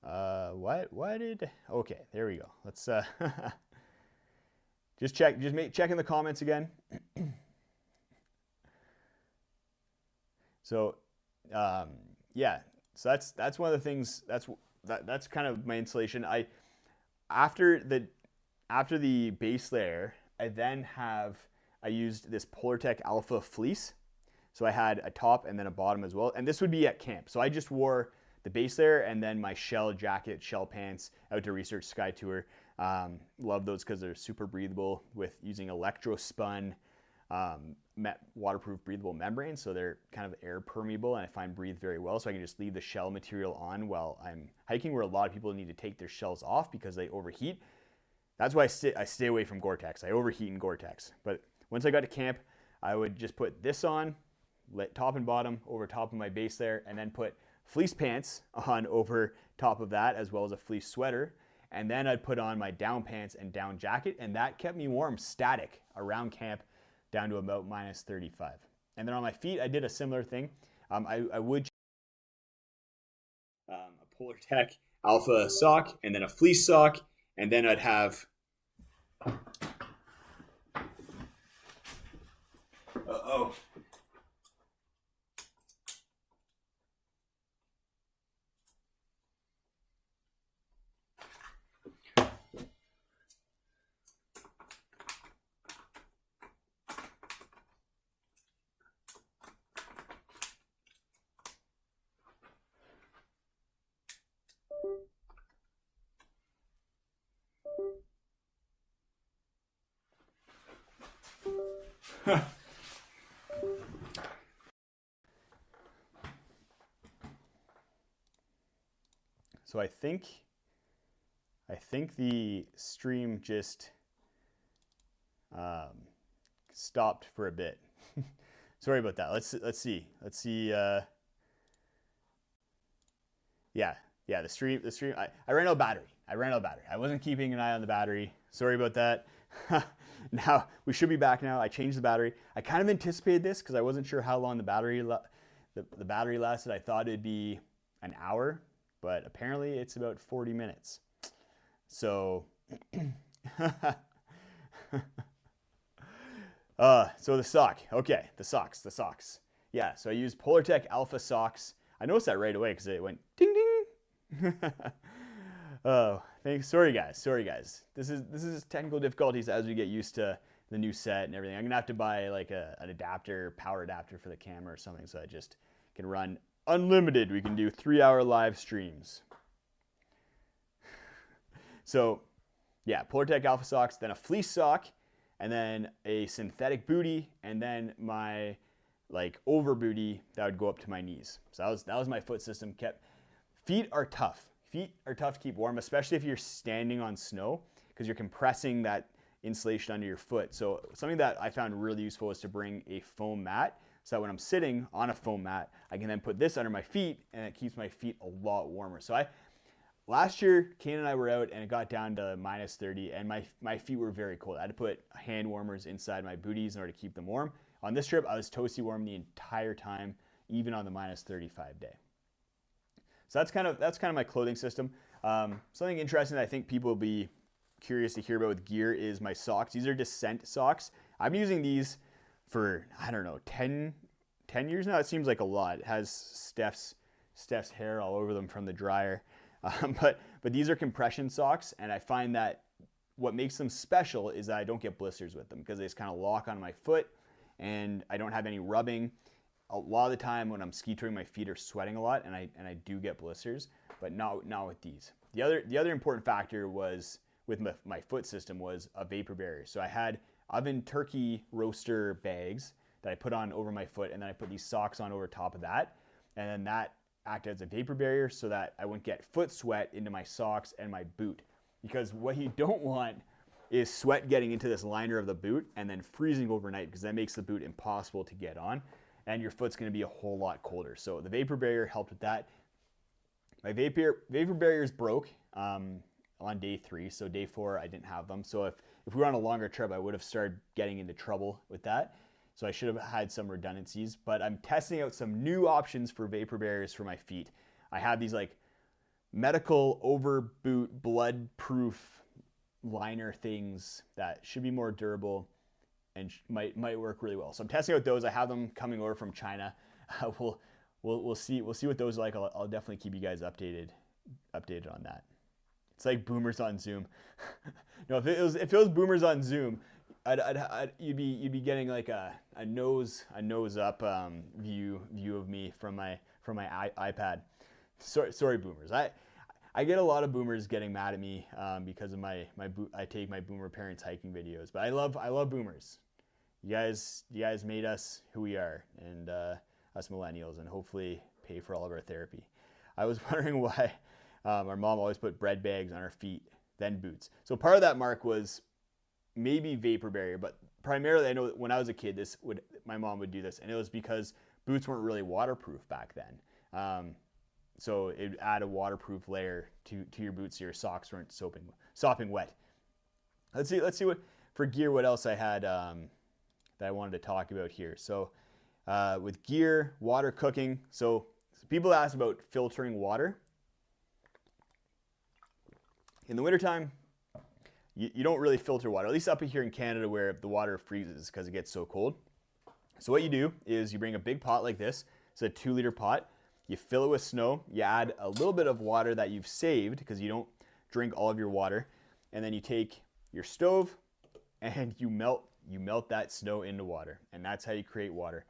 Okay, there we go. Let's just check in the comments again. So yeah, so that's one of the things. That's kind of my installation. After the base layer, I used this Polartec Alpha fleece. So I had a top and then a bottom as well, and this would be at camp. So I just wore the base layer and then my shell jacket, shell pants out to research Sky Tour. Love those because they're super breathable with using electro spun waterproof breathable membrane, so they're kind of air permeable and I find breathe very well, so I can just leave the shell material on while I'm hiking, where a lot of people need to take their shells off because they overheat. That's why I stay away from Gore-Tex. I overheat in Gore-Tex. But once I got to camp, I would just put this on, top and bottom over top of my base layer, and then put fleece pants on over top of that, as well as a fleece sweater. And then I'd put on my down pants and down jacket, and that kept me warm, static, around camp, down to about minus 35. And then on my feet, I did a similar thing. I would a Polartec Alpha sock, and then a fleece sock, and then I'd have So I think the stream just stopped for a bit. Sorry about that. Let's see. Yeah, the stream. I ran out of battery. I wasn't keeping an eye on the battery. Sorry about that. Now we should be back now. I changed the battery. I kind of anticipated this because I wasn't sure how long the battery lasted. I thought it'd be an hour, but apparently it's about 40 minutes. So, so the sock. Okay, the socks. Yeah, so I used Polartec Alpha socks. I noticed that right away because it went ding ding. Oh, thanks. Sorry guys. This is technical difficulties as we get used to the new set and everything. I'm gonna have to buy like an adapter, power adapter for the camera or something, so I just can run unlimited. We can do 3-hour live streams. So yeah, Polartec Alpha socks, then a fleece sock, and then a synthetic bootie, and then my like over bootie that would go up to my knees. So that was my foot system. Feet are tough. Feet are tough to keep warm, especially if you're standing on snow, because you're compressing that insulation under your foot. So something that I found really useful is to bring a foam mat, so that when I'm sitting on a foam mat, I can then put this under my feet, and it keeps my feet a lot warmer. So last year, Kane and I were out, and it got down to minus 30, and my feet were very cold. I had to put hand warmers inside my booties in order to keep them warm. On this trip, I was toasty warm the entire time, even on the minus 35 day. So that's kind of my clothing system. Something interesting that I think people will be curious to hear about with gear is my socks. These are Descent socks. I've been using these for, I don't know, 10 years now. It seems like a lot. It has Steph's hair all over them from the dryer. But these are compression socks, and I find that what makes them special is that I don't get blisters with them because they just kind of lock on my foot, and I don't have any rubbing. A lot of the time when I'm ski touring, my feet are sweating a lot, and I do get blisters, but not with these. The other important factor was with my foot system was a vapor barrier. So I had oven turkey roaster bags that I put on over my foot, and then I put these socks on over top of that. and then that acted as a vapor barrier so that I wouldn't get foot sweat into my socks and my boot. Because what you don't want is sweat getting into this liner of the boot and then freezing overnight, because that makes the boot impossible to get on, and your foot's going to be a whole lot colder. So the vapor barrier helped with that. My vapor barriers broke on day 3, so day 4 I didn't have them. So if we were on a longer trip, I would have started getting into trouble with that. So I should have had some redundancies, but I'm testing out some new options for vapor barriers for my feet. I have these like medical over boot blood proof liner things that should be more durable and might work really well. So I'm testing out those. I have them coming over from China. We'll see what those are like. I'll definitely keep you guys updated on that. It's like boomers on Zoom. No, if it was boomers on Zoom, you'd be getting like a nose up view of me from my iPad. Sorry boomers. I get a lot of boomers getting mad at me because of I take my boomer parents hiking videos, but I love boomers. You guys made us who we are, and us millennials, and hopefully pay for all of our therapy. I was wondering why our mom always put bread bags on her feet, then boots. So part of that, Mark, was maybe vapor barrier, but primarily I know when I was a kid, my mom would do this, and it was because boots weren't really waterproof back then. So it would add a waterproof layer to your boots so your socks weren't sopping wet. Let's see what else I had that I wanted to talk about here. So with gear, water cooking. So people ask about filtering water. In the wintertime, you don't really filter water, at least up here in Canada where the water freezes because it gets so cold. So what you do is you bring a big pot like this. It's a 2-liter pot. You fill it with snow. You add a little bit of water that you've saved because you don't drink all of your water. And then you take your stove and you melt that snow into water. And that's how you create water.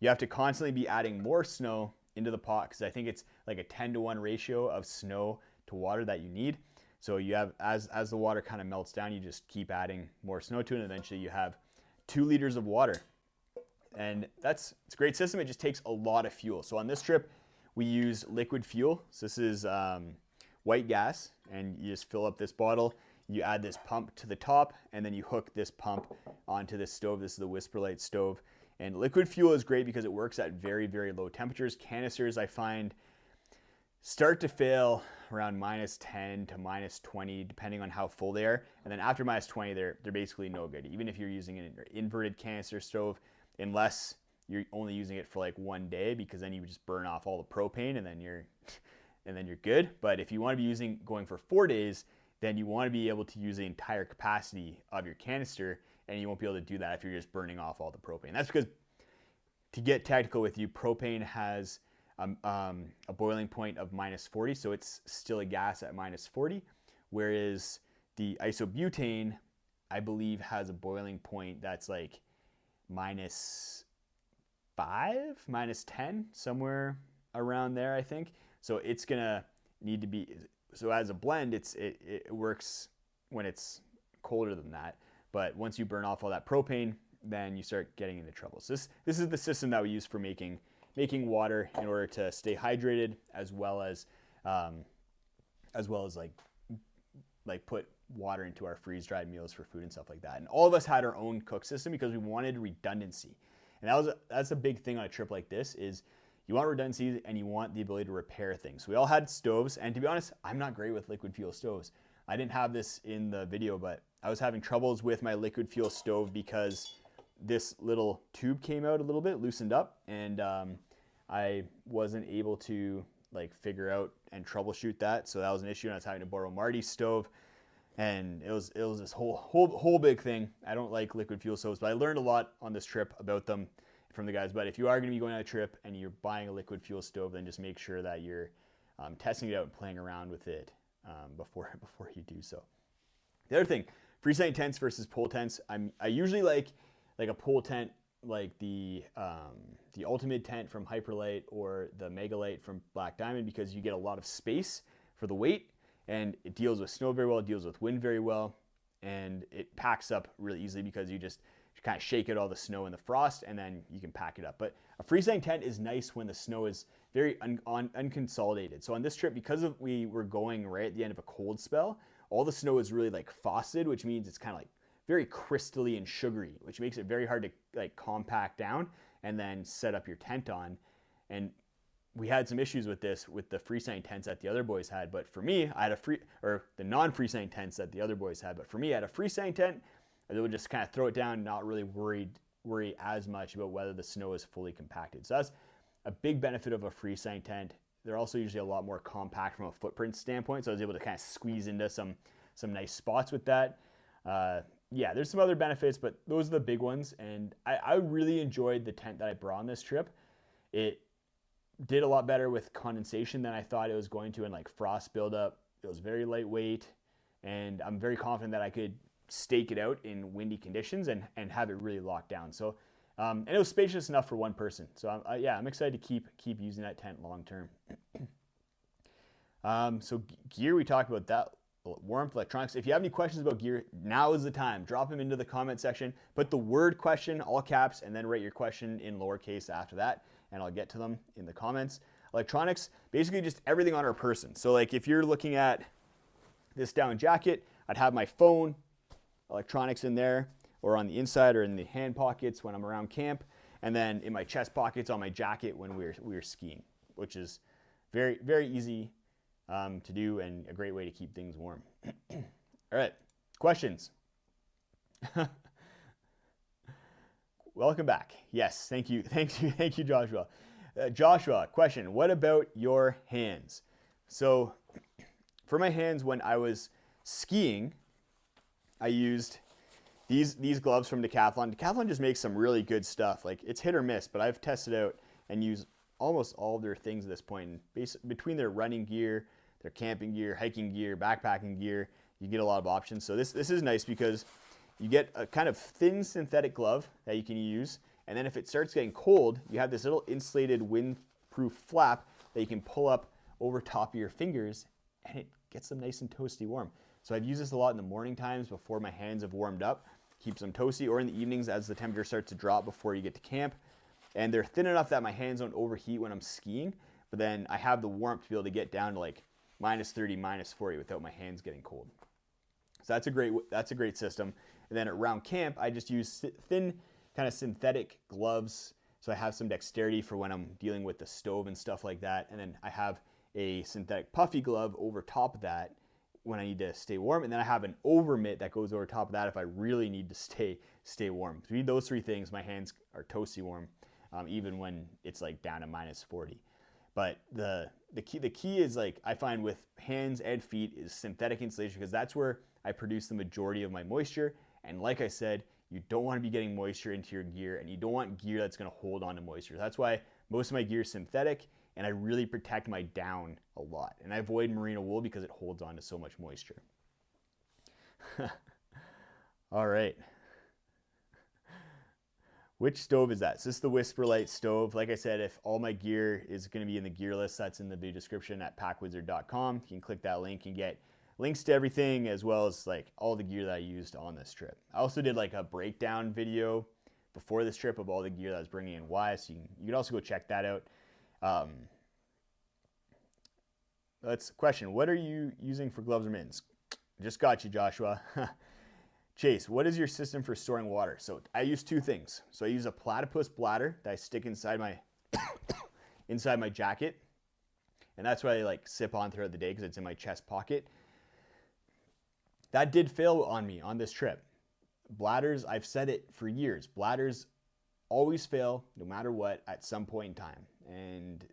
You have to constantly be adding more snow into the pot because I think it's like a 10-to-1 ratio of snow to water that you need. So you have, as the water kind of melts down, you just keep adding more snow to it, and eventually you have 2 liters of water. And it's a great system. It just takes a lot of fuel. So on this trip, we use liquid fuel. So this is white gas, and you just fill up this bottle. You add this pump to the top, and then you hook this pump onto this stove. This is the Whisperlite stove. And liquid fuel is great because it works at very, very low temperatures. Canisters, I find, start to fail around -10 to -20, depending on how full they are. And then after -20, they're basically no good. Even if you're using an inverted canister stove, unless you're only using it for like 1 day, because then you just burn off all the propane and then you're good. But if you want to be going for 4 days, then you want to be able to use the entire capacity of your canister, and you won't be able to do that if you're just burning off all the propane. That's because, to get technical with you, propane has a boiling point of -40, so it's still a gas at -40, whereas the isobutane, I believe, has a boiling point that's like -5, -10, somewhere around there, I think. So it's gonna need to be, so as a blend, it works when it's colder than that. But once you burn off all that propane, then you start getting into trouble. So this is the system that we use for making water in order to stay hydrated, as well as like put water into our freeze-dried meals for food and stuff like that. And all of us had our own cook system because we wanted redundancy. And that's a big thing on a trip like this, is you want redundancy and you want the ability to repair things. So we all had stoves, and to be honest, I'm not great with liquid fuel stoves. I didn't have this in the video, but I was having troubles with my liquid fuel stove because this little tube came out a little bit, loosened up, and I wasn't able to like figure out and troubleshoot that. So that was an issue, and I was having to borrow Marty's stove, and it was this whole big thing. I don't like liquid fuel stoves, but I learned a lot on this trip about them from the guys. But if you are going to be going on a trip and you're buying a liquid fuel stove, then just make sure that you're testing it out and playing around with it before you do so. The other thing, freestanding tents versus pole tents. I usually like a pole tent, like the Ultimate tent from Hyperlite or the Megalite from Black Diamond, because you get a lot of space for the weight, and it deals with snow very well, it deals with wind very well, and it packs up really easily because you just kind of shake out all the snow and the frost, and then you can pack it up. But a freestanding tent is nice when the snow is very unconsolidated. So on this trip, because we were going right at the end of a cold spell, all the snow is really like frosted, which means it's kind of like very crystally and sugary, which makes it very hard to like compact down and then set up your tent on. And we had some issues with this with the freestanding tents that the other boys had. But for me, I had the non-freestanding tents that the other boys had. But for me, I had a freestanding tent. I would just kind of throw it down, not really worry as much about whether the snow is fully compacted. So that's a big benefit of a freestanding tent. They're also usually a lot more compact from a footprint standpoint. So I was able to kind of squeeze into some nice spots with that. Yeah, there's some other benefits, but those are the big ones. And I really enjoyed the tent that I brought on this trip. It did a lot better with condensation than I thought it was going to, and like frost buildup. It was very lightweight, and I'm very confident that I could stake it out in windy conditions and have it really locked down. So, and it was spacious enough for one person. So yeah, I'm excited to keep using that tent long term. So gear, we talked about that. Warmth, electronics. If you have any questions about gear, now is the time. Drop them into the comment section. Put the word question, all caps, and then write your question in lowercase after that, and I'll get to them in the comments. Electronics, basically just everything on our person. So like if you're looking at this down jacket, I'd have my phone, electronics in there, or on the inside or in the hand pockets when I'm around camp, and then in my chest pockets on my jacket when we were skiing, which is very, very easy to do and a great way to keep things warm. All right, questions. Welcome back. Yes, thank you, Joshua. Joshua, question, what about your hands? So for my hands, when I was skiing, I used these gloves from Decathlon. Decathlon just makes some really good stuff. Like it's hit or miss, but I've tested out and used almost all of their things at this point. Between their running gear, their camping gear, hiking gear, backpacking gear, you get a lot of options. So this is nice because you get a kind of thin synthetic glove that you can use. And then if it starts getting cold, you have this little insulated windproof flap that you can pull up over top of your fingers, and it gets them nice and toasty warm. So I've used this a lot in the morning times before my hands have warmed up, keeps them toasty, or in the evenings as the temperature starts to drop before you get to camp. And they're thin enough that my hands don't overheat when I'm skiing, but then I have the warmth to be able to get down to like -30, -40 without my hands getting cold. So that's a great system. And then around camp, I just use thin kind of synthetic gloves. So I have some dexterity for when I'm dealing with the stove and stuff like that. And then I have a synthetic puffy glove over top of that when I need to stay warm. And then I have an over mitt that goes over top of that if I really need to stay warm. Between those three things, my hands are toasty warm, even when it's like down to -40. But the key is, like, I find with hands and feet is synthetic insulation, because that's where I produce the majority of my moisture. And like I said, you don't want to be getting moisture into your gear, and you don't want gear that's going to hold on to moisture. That's why most of my gear is synthetic, and I really protect my down a lot. And I avoid merino wool because it holds on to so much moisture. All right. Which stove is that? So this is the Whisperlight stove. Like I said, if all my gear is going to be in the gear list, that's in the video description at packwizard.com. You can click that link and get links to everything, as well as like all the gear that I used on this trip. I also did like a breakdown video before this trip of all the gear that I was bringing and why, so you can also go check that out. Let's question, what are you using for gloves or mittens? Just got you, Joshua. Chase, what is your system for storing water? So I use two things. So I use a platypus bladder that I stick inside my inside my jacket, and that's what I like sip on throughout the day because it's in my chest pocket. That did fail on me on this trip. Bladders, I've said it for years, bladders always fail no matter what at some point in time. And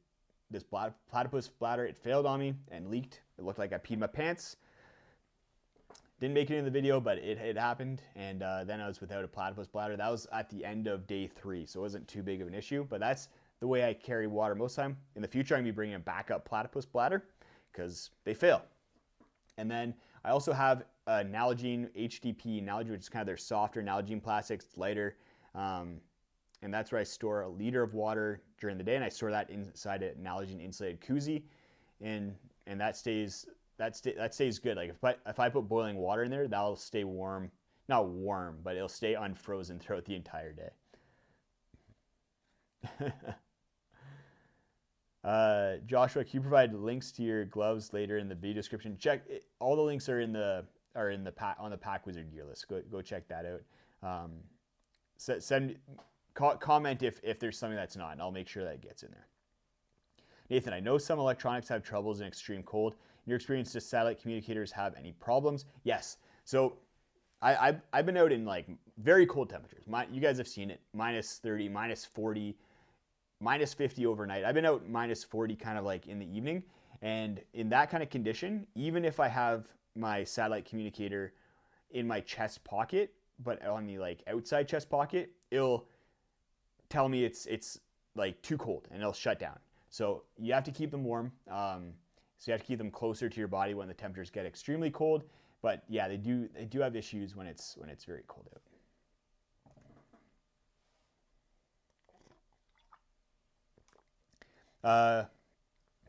this platypus bladder, it failed on me and leaked. It looked like I peed my pants. Didn't make it in the video, but it happened. And then I was without a platypus bladder. That was at the end of day 3, so it wasn't too big of an issue. But that's the way I carry water most of the time. In the future, I'm going to be bringing a backup platypus bladder because they fail. And then I also have a Nalgene HDP Nalgene, which is kind of their softer Nalgene plastics. It's lighter. And that's where I store a liter of water during the day, and I store that inside a Nalgene insulated koozie, and that stays good. Like if I put boiling water in there, that'll stay warm. Not warm, but it'll stay unfrozen throughout the entire day. Joshua, can you provide links to your gloves later in the video description? Check it, all the links are in the pack on the Pack Wizard gear list. Go check that out. Comment if there's something that's not, and I'll make sure that it gets in there. Nathan, I know some electronics have troubles in extreme cold. In your experience, does satellite communicators have any problems? Yes. So I've been out in like very cold temperatures. You guys have seen it, minus 30, minus 40, minus 50 overnight. I've been out minus 40 kind of like in the evening. And in that kind of condition, even if I have my satellite communicator in my chest pocket, but on the like outside chest pocket, it'll tell me it's like too cold and it'll shut down. So you have to keep them warm. So you have to keep them closer to your body when the temperatures get extremely cold. But yeah, they do have issues when it's very cold out.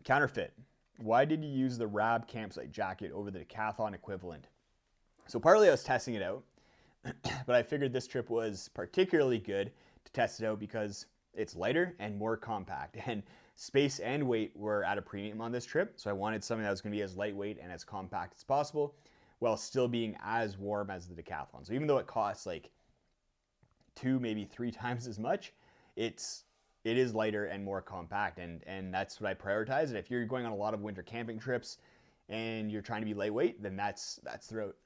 Counterfeit. Why did you use the RAB campsite jacket over the decathlon equivalent? So partly I was testing it out, but I figured this trip was particularly good to test it out because it's lighter and more compact, and space and weight were at a premium on this trip. So I wanted something that was going to be as lightweight and as compact as possible while still being as warm as the decathlon. So even though it costs like 2, maybe 3 times as much, it is lighter and more compact, and that's what I prioritize. And if you're going on a lot of winter camping trips and you're trying to be lightweight, then that's the route.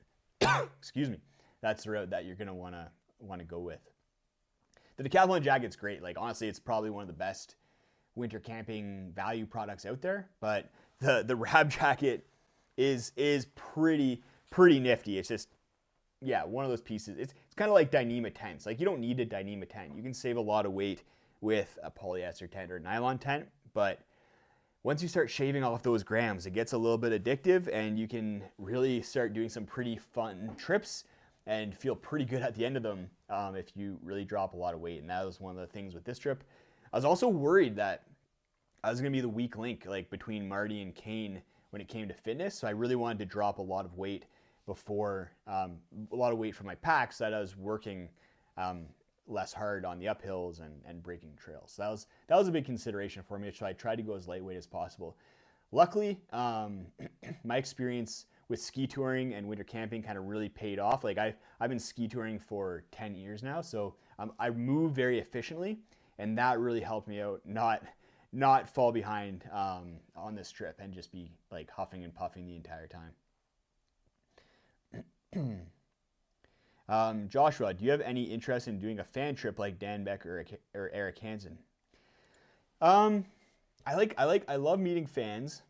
Excuse me, that's the route that you're gonna want to go with. The decathlon jacket's great. Like honestly, it's probably one of the best winter camping value products out there. But the RAB jacket is pretty nifty. It's just, yeah, one of those pieces. It's kind of like Dyneema tents. Like you don't need a Dyneema tent. You can save a lot of weight with a polyester tent or a nylon tent, but once you start shaving off those grams, it gets a little bit addictive, and you can really start doing some pretty fun trips and feel pretty good at the end of them if you really drop a lot of weight. And that was one of the things with this trip. I was also worried that I was going to be the weak link like between Marty and Kane when it came to fitness, so I really wanted to drop a lot of weight before, a lot of weight for my pack, so that I was working less hard on the uphills and breaking trails. So that was a big consideration for me. So I tried to go as lightweight as possible. Luckily, my experience with ski touring and winter camping kind of really paid off. Like I've been ski touring for 10 years now, so I move very efficiently, and that really helped me out not fall behind on this trip and just be like huffing and puffing the entire time. Joshua, do you have any interest in doing a fan trip like Dan Becker or Eric Hansen? I love meeting fans.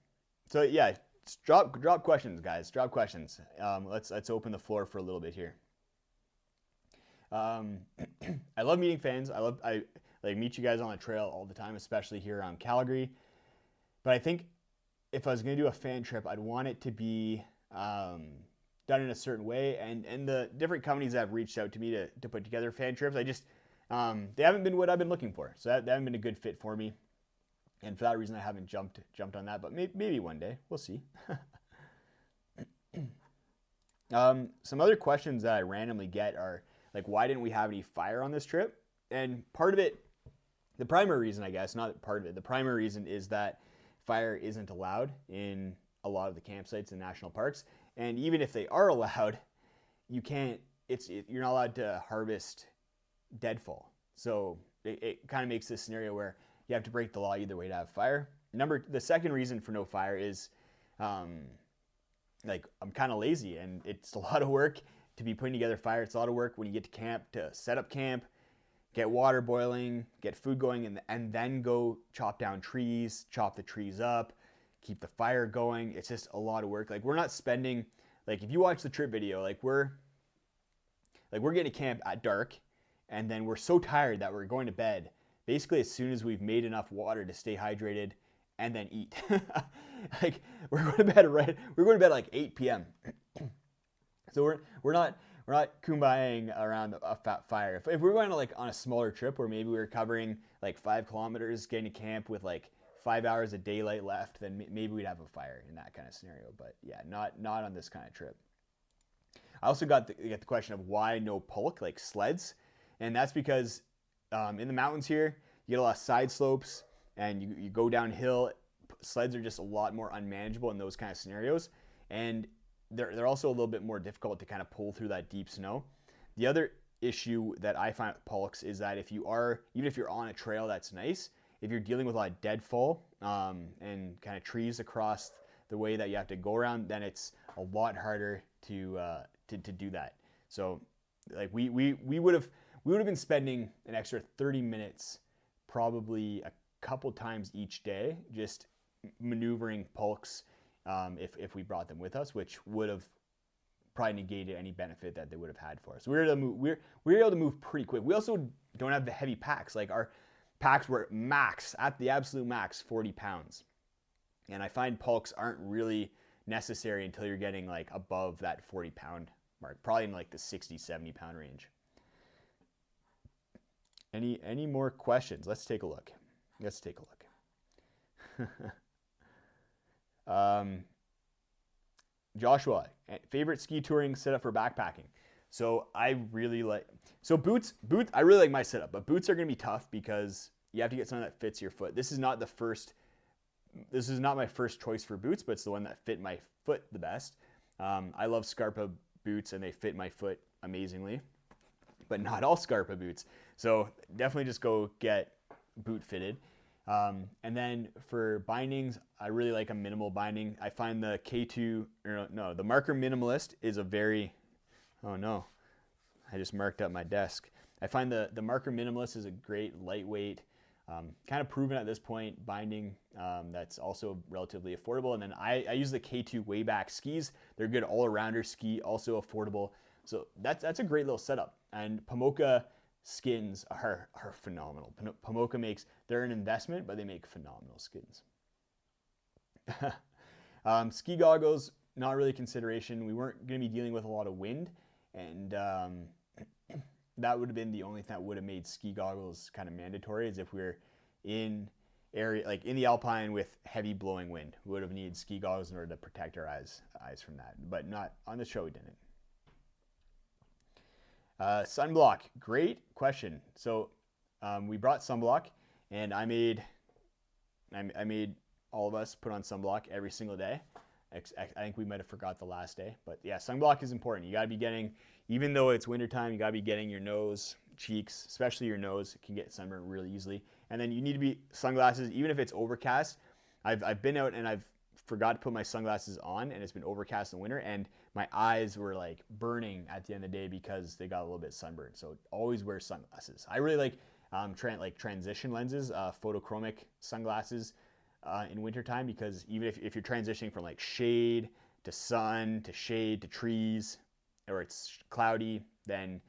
So yeah, drop questions, guys. Drop questions. Let's open the floor for a little bit here. I love meeting fans. I like meet you guys on the trail all the time, especially here around Calgary. But I think if I was going to do a fan trip, I'd want it to be done in a certain way, and the different companies that have reached out to me to put together fan trips, I just they haven't been what I've been looking for, so they haven't been a good fit for me, and for that reason I haven't jumped on that. But maybe one day, we'll see. Some other questions that I randomly get are like, why didn't we have any fire on this trip? And part of it, the primary reason, I guess, not part of it, the primary reason is that fire isn't allowed in a lot of the campsites and national parks. And even if they are allowed, you can't. You're not allowed to harvest deadfall. So it kind of makes this scenario where you have to break the law either way to have fire. The second reason for no fire is, like I'm kind of lazy, and it's a lot of work to be putting together fire. It's a lot of work when you get to camp to set up camp, get water boiling, get food going, and then go chop down trees, chop the trees up, keep the fire going. It's just a lot of work. Like we're not spending, like if you watch the trip video, like we're getting to camp at dark, and then we're so tired that we're going to bed basically as soon as we've made enough water to stay hydrated and then eat. Like we're going to bed at like 8 p.m. So we're not kumbayaing around a fat fire. If we're going to like on a smaller trip where maybe we're covering like 5 kilometers, getting to camp with like 5 hours of daylight left, then maybe we'd have a fire in that kind of scenario. But yeah, not on this kind of trip. I also get the question of why no pulk, like sleds, and that's because in the mountains here you get a lot of side slopes, and you go downhill. Sleds are just a lot more unmanageable in those kind of scenarios, and they're also a little bit more difficult to kind of pull through that deep snow. The other issue that I find with Polks is that even if you're on a trail that's nice, if you're dealing with a lot of deadfall and kind of trees across the way that you have to go around, then it's a lot harder to do that. So like we would have been spending an extra 30 minutes probably a couple times each day just maneuvering Polks if we brought them with us, which would have probably negated any benefit that they would have had for us. We were able to move pretty quick. We also don't have the heavy packs. Like our packs were at the absolute max 40 pounds. And I find Polks aren't really necessary until you're getting like above that 40 pound mark, probably in like the 60, 70 pound range. Any more questions? Let's take a look. Joshua, favorite ski touring setup for backpacking. So boots. I really like my setup, but boots are going to be tough because you have to get something that fits your foot. This is not my first choice for boots, but it's the one that fit my foot the best. I love Scarpa boots and they fit my foot amazingly, but not all Scarpa boots. So definitely just go get boot fitted. And then for bindings, I really like a minimal binding. I find the the Marker Minimalist is oh no, I just marked up my desk. I find the Marker Minimalist is a great lightweight, kind of proven at this point binding that's also relatively affordable. And then I use the K2 Wayback skis. They're good all-arounder ski, also affordable. So that's a great little setup. And Pomoka skins are phenomenal. Pomoka they're an investment, but they make phenomenal skins. Ski goggles, not really consideration. We weren't going to be dealing with a lot of wind, and that would have been the only thing that would have made ski goggles kind of mandatory, is if we're in area like in the Alpine with heavy blowing wind. We would have needed ski goggles in order to protect our eyes from that, but not on the show. We didn't. Sunblock, great question. So we brought sunblock, and I made all of us put on sunblock every single day. I think we might have forgot the last day, but yeah, sunblock is important. You got to be getting, even though it's wintertime, you got to be getting your nose, cheeks, especially your nose. It can get sunburned really easily. And then you need to be sunglasses, even if it's overcast. I've been out and I've forgot to put my sunglasses on, and it's been overcast in winter, and my eyes were like burning at the end of the day because they got a little bit sunburned. So always wear sunglasses. I really like transition lenses, photochromic sunglasses in wintertime, because even if you're transitioning from like shade to sun to shade to trees, or it's cloudy, then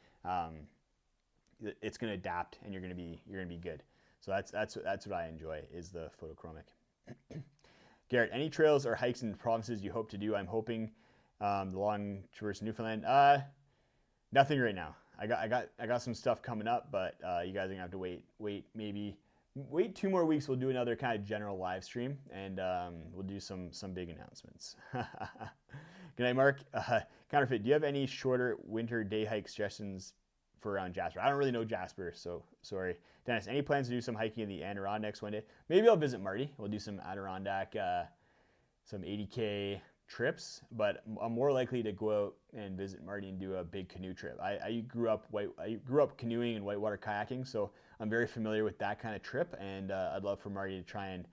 it's going to adapt and you're going to be good. So that's what I enjoy, is the photochromic. Garrett, any trails or hikes in provinces you hope to do? I'm hoping the long traverse Newfoundland. Nothing right now. I got some stuff coming up, but you guys are gonna have to wait 2 more weeks. We'll do another kind of general live stream, and we'll do some big announcements. Good night, Mark. Counterfeit, do you have any shorter winter day hike suggestions for around Jasper? I don't really know Jasper, so sorry. Dennis, any plans to do some hiking in the Adirondacks one day? Maybe I'll visit Marty. We'll do some Adirondack, some 80K trips, but I'm more likely to go out and visit Marty and do a big canoe trip. I grew up canoeing and whitewater kayaking, so I'm very familiar with that kind of trip, and I'd love for Marty to try and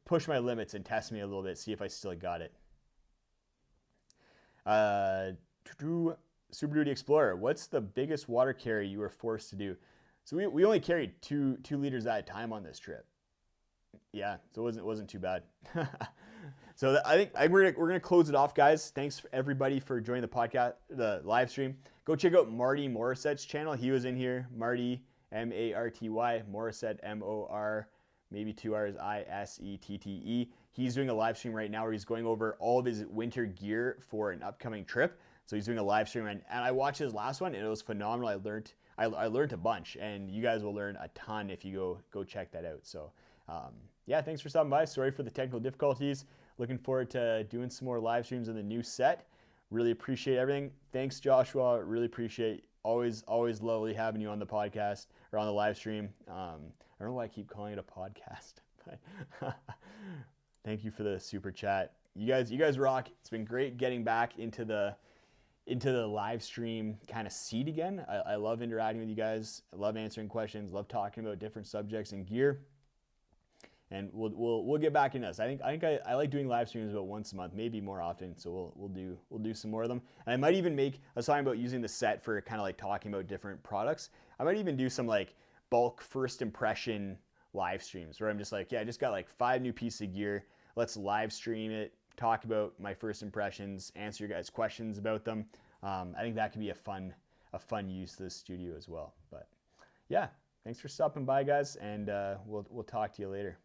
push my limits and test me a little bit, see if I still got it. Super Duty Explorer, what's the biggest water carry you were forced to do? So we only carried 2 liters at a time on this trip. Yeah, so it wasn't too bad. So I think we're gonna close it off, guys. Thanks everybody for joining the podcast, the live stream. Go check out Marty Morissette's channel. He was in here. Marty, Marty, Morissette, MOR, maybe 2 R's, ISETTE. He's doing a live stream right now where he's going over all of his winter gear for an upcoming trip. So he's doing a live stream, and I watched his last one, and it was phenomenal. I learned a bunch, and you guys will learn a ton if you go check that out. So yeah, thanks for stopping by. Sorry for the technical difficulties. Looking forward to doing some more live streams in the new set. Really appreciate everything. Thanks, Joshua. Really appreciate. Always lovely having you on the podcast or on the live stream. I don't know why I keep calling it a podcast. But thank you for the super chat. You guys rock. It's been great getting back into the live stream kind of seat again. I love interacting with you guys. I love answering questions. Love talking about different subjects and gear. And we'll get back into this. I like doing live streams about once a month, maybe more often. So we'll do some more of them. And I might even I was talking about using the set for kind of like talking about different products. I might even do some like bulk first impression live streams where I'm just like, yeah, I just got like 5 new pieces of gear. Let's live stream it, talk about my first impressions, answer your guys' questions about them. I think that could be a fun use of the studio as well. But yeah, thanks for stopping by, guys, and we'll talk to you later.